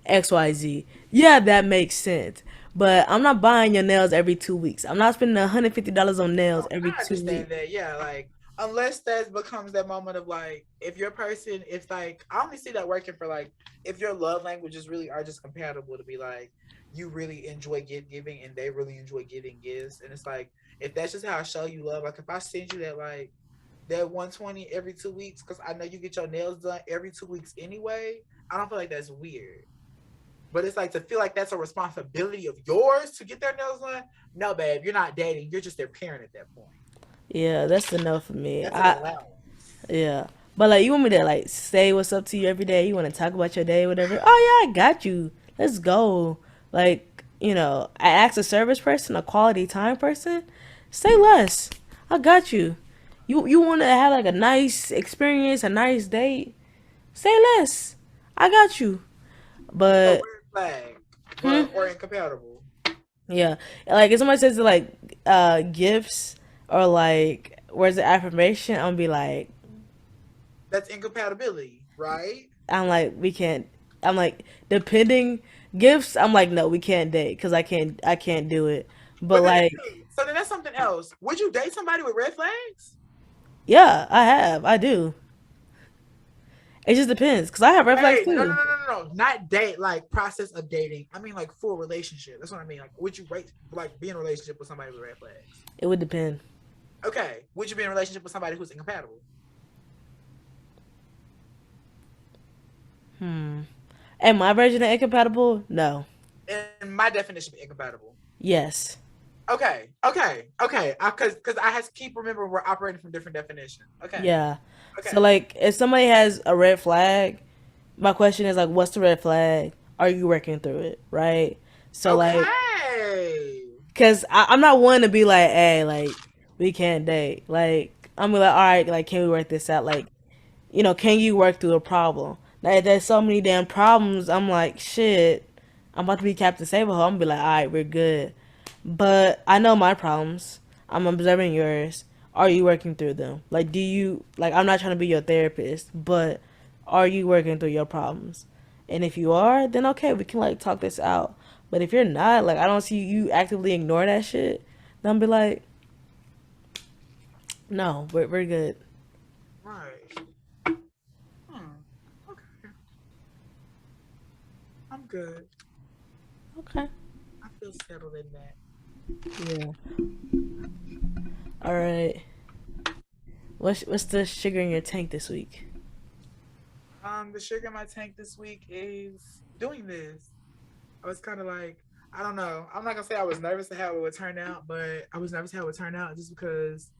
XYZ. Yeah, that makes sense. But I'm not buying your nails every 2 weeks. I'm not spending $150 on nails No, every I two understand weeks. that. Yeah, like unless that becomes that moment of like, if your person, if like, I only see that working for like, if your love languages really are just compatible to be like, you really enjoy gift giving and they really enjoy giving gifts, and it's like, if that's just how I show you love, like if I send you that like that 120 every 2 weeks because I know you get your nails done every 2 weeks anyway. I don't feel like that's weird. But it's like to feel like that's a responsibility of yours to get their nails done. No, babe, you're not dating. You're just their parent at that point. Yeah, that's the no for me. That's an allowance. Yeah. But like you want me to like say what's up to you every day? You want to talk about your day, whatever? Oh yeah, I got you. Let's go. Like I ask a service person, a quality time person. Say less. I got you. You want to have like a nice experience, a nice date? Say less. I got you. So But red flag, hmm, but or incompatible. yeah, like if somebody says like gifts or like words of affirmation, I'm gonna be like, That's incompatibility, right? I'm like, we can't. I'm like, depending gifts. I'm like, no, we can't date because I can't do it. But But then, like, so then that's something else. Would you date somebody with red flags? yeah, I do. It just depends because I have red flags Hey, no, no, too. no, no, no, no, not date. Like process of dating. I mean, like full relationship. That's what I mean. Like, would you rate like be in a relationship with somebody with red flags? It would depend. Okay. Would you be in a relationship with somebody who's incompatible? Hmm. And my version of incompatible? No. In my definition of incompatible. Yes. Okay. Okay. Okay. Because I have to keep remembering we're operating from different definitions. Okay. Yeah. So Okay. like, if somebody has a red flag, my question is like, what's the red flag? Are you working through it? Right. So like, Okay. cause I'm not one to be like, hey, like we can't date. Like I'm gonna be like, all right, like can we work this out? Like can you work through a problem? Like there's so many damn problems. I'm like, shit. I'm about to be Captain Saberho. I'm gonna be like, all right, we're good. But I know my problems. I'm observing yours. Are you working through them? Like, do you like? I'm not trying to be your therapist, but are you working through your problems? And if you are, then okay, we can like talk this out. But if you're not, like, I don't see you actively ignore that shit. Then I'll be like, no, we're good. Right. Hmm. Okay. I'm good. Okay. I feel settled in that. Yeah. All right. What's the sugar in your tank this week? The sugar in my tank this week is doing this. I was kind of like, I don't know. I'm not gonna say I was nervous to how it would turn out, but I was nervous how it would turn out just because.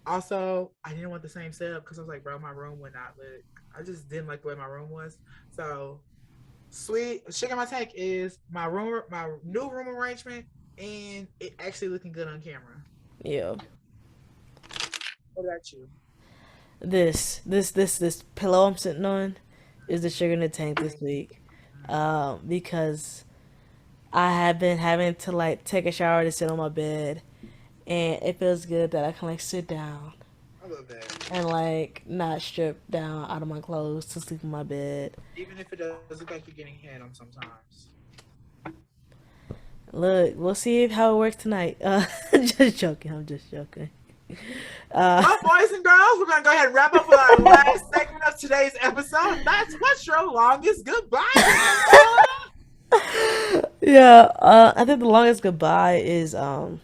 Also, I didn't want the same setup because I was like, bro, my room would not look. I just didn't like the way my room was. So, sweet sugar in my tank is my new room arrangement, and it actually looking good on camera. Yeah. What about you? This pillow I'm sitting on is the sugar in the tank this week. Because I have been having to like take a shower to sit on my bed, and it feels good that I can like sit down I love that. and like not strip down out of my clothes to sleep in my bed. Even if it does look like you're getting head on sometimes. Look, we'll see how it works tonight. Just joking. I'm just joking. Uh, Well, boys and girls, we're gonna go ahead and wrap up with our last segment of today's episode. That's what's your longest goodbye, Jamelia? yeah. I think the longest goodbye is home.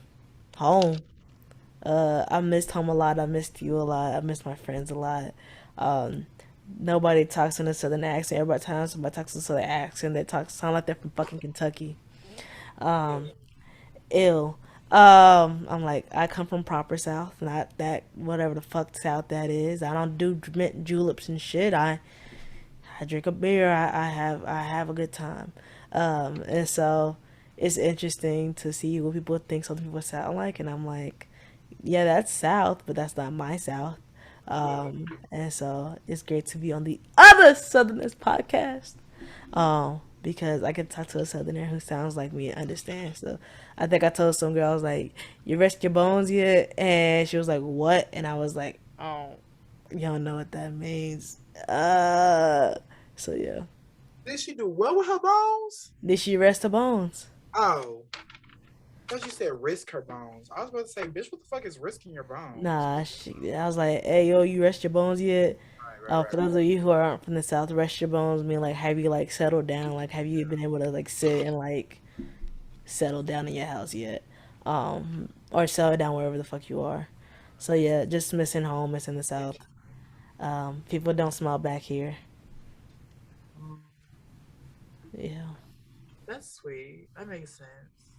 I missed home a lot. I missed you a lot. I missed my friends a lot. Um, Nobody talks in a southern accent. Every time somebody talks in a southern accent, they sound like they're from fucking Kentucky. Um, Ill. I'm like, I come from proper South, not that whatever the fuck South that is. I don't do mint juleps and shit. I drink a beer. I have a good time. And so it's interesting to see what people think some people sound like, and I'm like, yeah, that's South, but that's not my South. Yeah. And so it's great to be on the other Southerners podcast. Because I can talk to a Southerner who sounds like me and understands. So I think I told some girl, I was like, "You rest your bones yet?" And she was like, "What?" And I was like, "Oh, you don't know what that means." So yeah. Did she do what with her bones? Did she rest her bones? Oh, I thought you said risk her bones. I was about to say, bitch, what the fuck is risking your bones? Nah, I was like, "Hey, yo, you rest your bones yet?" Right, right, For right. those of you who aren't from the South, rest your bones mean like, have you like settled down? Like, have you been able to like sit and like settle down in your house yet? Or settle down wherever the fuck you are. So yeah, just missing home, missing the South. People don't smile back here. Mm, Yeah. that's sweet. That makes sense.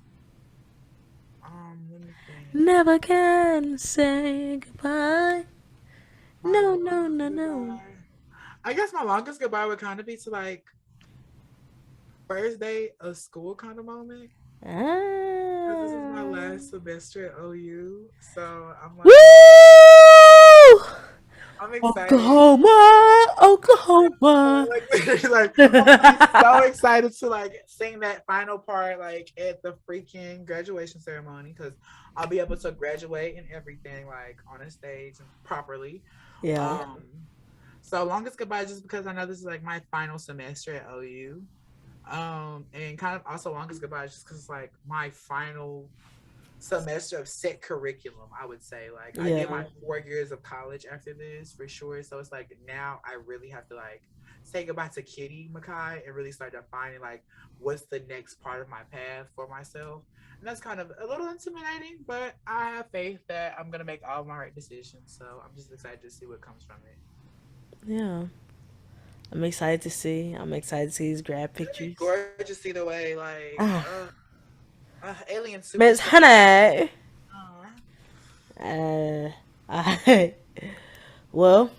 Let me think. Never can say goodbye. My No, no, longest no, no. goodbye. I guess my longest goodbye would kind of be to like first day of school kind of moment. Because this is my Ah. last semester at OU. So Woo! I'm excited. Oklahoma, Oklahoma. Like I'm gonna be so excited to like sing that final part like at the freaking graduation ceremony because I'll be able to graduate and everything like on a stage and properly. Yeah. Um so longest goodbye just because I know this is like my final semester at OU. And kind of also longest goodbye just because it's like my final semester of set curriculum, I would say. Like I did Yeah. my 4 years of college after this for sure. So it's like now I really have to like say goodbye to Kitty Mikhi and really start defining like what's the next part of my path for myself. And that's kind of a little intimidating, but I have faith that I'm gonna make all my right decisions. So I'm just excited to see what comes from it. Yeah. I'm excited to see. I'm excited to see these grad It'll be pictures. gorgeous either way. Like, Ah, Alien Super Miss Sister. Honey. Uh, Uh, I, well,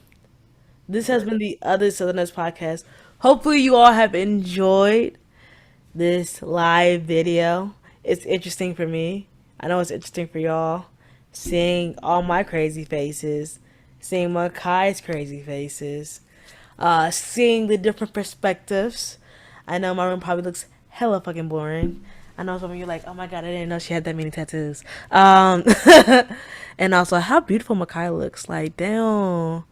this has Girl, been the other Southerners podcast. Hopefully, you all have enjoyed this live video. It's interesting for me. I know it's interesting for y'all. Seeing all my crazy faces, seeing Makai's crazy faces, seeing the different perspectives. I know my room probably looks hella fucking boring. I know some of you are like, oh my god, I didn't know she had that many tattoos. And also how beautiful Makai looks. Like, damn.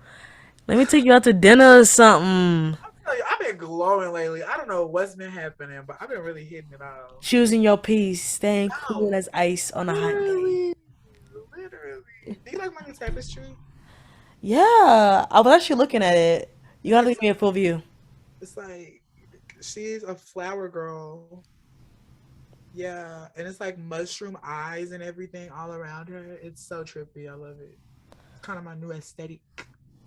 Let me take you out to dinner or something. I'll tell you, I've been glowing lately. I don't know what's been happening, but I've been really hitting it all. Choosing your peace, staying No, cool as ice on a hot day. literally, literally. Do you like my new tapestry? Yeah, I was actually looking at it. You gotta It's leave me a full view. it's like she's a flower girl. Yeah, and it's like mushroom eyes and everything all around her. It's so trippy. I love it. It's kind of my new aesthetic.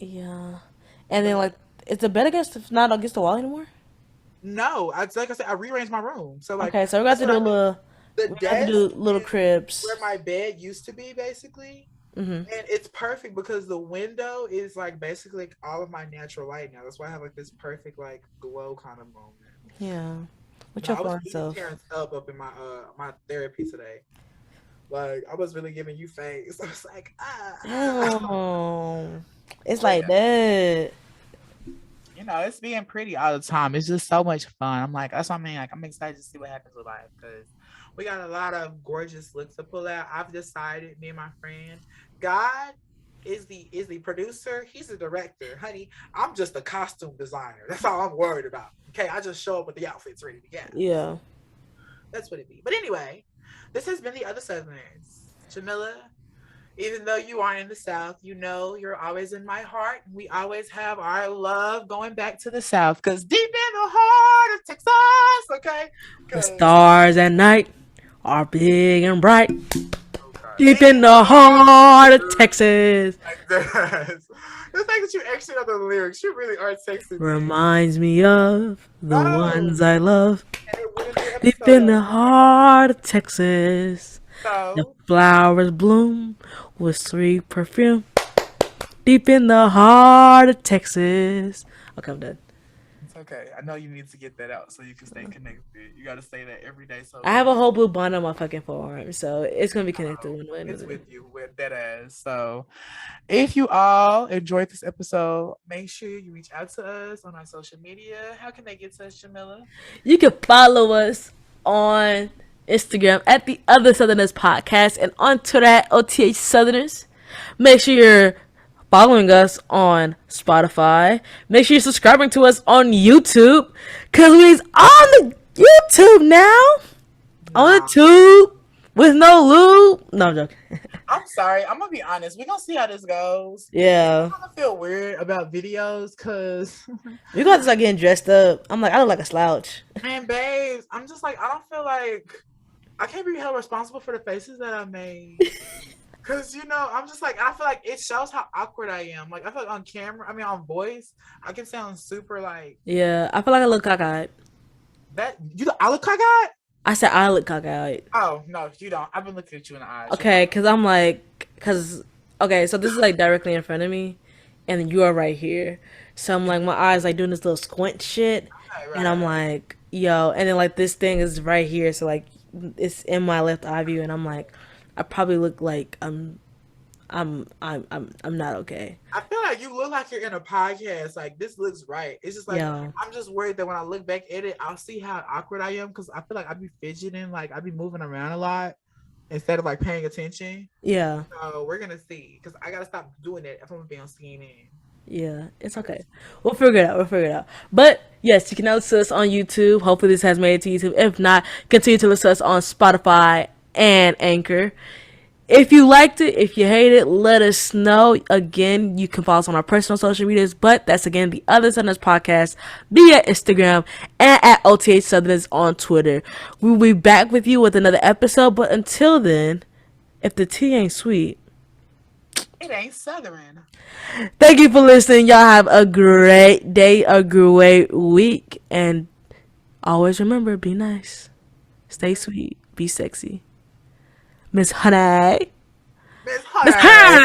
Yeah. And then But like, is the bed against not against the wall anymore? no, it's like I said, I rearranged my room. So like Okay, so we got that's to what do I a mean. little. The We got to do desk little is where cribs. my bed used to be, basically. Hmm. And it's perfect because the window is like basically like all of my natural light now. That's why I have like this perfect like glow kind of moment. Yeah. With No, your I was fun really self. tearing up in my therapy today. Like I was really giving you face. I was like, Damn. It's but like yeah. that. It's being pretty all the time. It's just so much fun. I'm like, that's what I mean. Like, I'm excited to see what happens with life because we got a lot of gorgeous looks to pull out. I've decided, me and my friend, God is the producer. He's the director, honey. I'm just a costume designer. That's all I'm worried about. Okay, I just show up with the outfits ready to go. Yeah. That's what it be. But anyway, this has been the other Southerners. Jamila, even though you are in the South, you're always in my heart. We always have our love going back to the South because deep in the heart of Texas, okay? The Because, stars at night are big and bright. oh God, Deep deep in in the the heart heart of Texas. like this. The fact that you actually know the lyrics, you really are texting me. Reminds me of the No, ones I love. and it wouldn't be an Deep episode in of the heart of Texas. The so. flowers bloom with sweet perfume. Deep in the heart of Texas. Okay, I'm done. It's okay. I know you need to get that out so you can stay connected. You got to say that every day so I have a whole blue bun on my fucking forearm, so it's gonna be connected one way or it's another. with you with that ass. So if you all enjoyed this episode, make sure you reach out to us on our social media. How can they get to us, Jamila? You can follow us on Instagram at the Other Southerners Podcast and on Twitter at OTH Southerners. Make sure you're following us on Spotify. Make sure you're subscribing to us on YouTube. Cause we's on the YouTube now. On the Nah. tube with no lube. No, I'm joking. I'm sorry. I'm gonna be honest. We're gonna see how this goes. Yeah. I'm gonna feel weird about videos because We got to start getting dressed up. I'm like, I look like a slouch. man, babes, I'm just like I don't feel like I can't be held responsible for the faces that I made. Cause I'm just like I feel like it shows how awkward I am. Like I feel like on camera, I mean on voice, I can sound super like Yeah, I feel like I look cockeyed. that. I look cockeyed. I said I look cockeyed. Oh no, you don't. I've been looking at you in the eyes. You Okay, don't. cause I'm like, cause okay, so this is like directly in front of me, and you are right here. So I'm like, my eyes like doing this little squint shit, Right, and I'm right. like, yo, and then like this thing is right here, so like it's in my left eye view, and I'm like, I probably look like I'm not okay. I feel like you look like you're in a podcast. Like this looks right. It's just like Yo, I'm just worried that when I look back at it, I'll see how awkward I am because I feel like I'd be fidgeting, like I'd be moving around a lot instead of like paying attention. yeah, So we're gonna see because I gotta stop doing it if I'm gonna be on CNN. yeah, it's okay. We'll figure it out. We'll figure it out. But yes, you can now listen to us on YouTube. Hopefully, this has made it to YouTube. If not, continue to listen to us on Spotify and Anchor. If you liked it, if you hate it, let us know. Again, you can follow us on our personal social medias, but that's again the Other Southerners podcast via Instagram and at OTH Southerners on Twitter. We'll be back with you with another episode, but until then, if the tea ain't sweet, It ain't Southern. thank you for listening. Y'all have a great day, a great week, and always remember, be nice, stay sweet, be sexy. Miss Honey. Miss Miss Honey. Honey!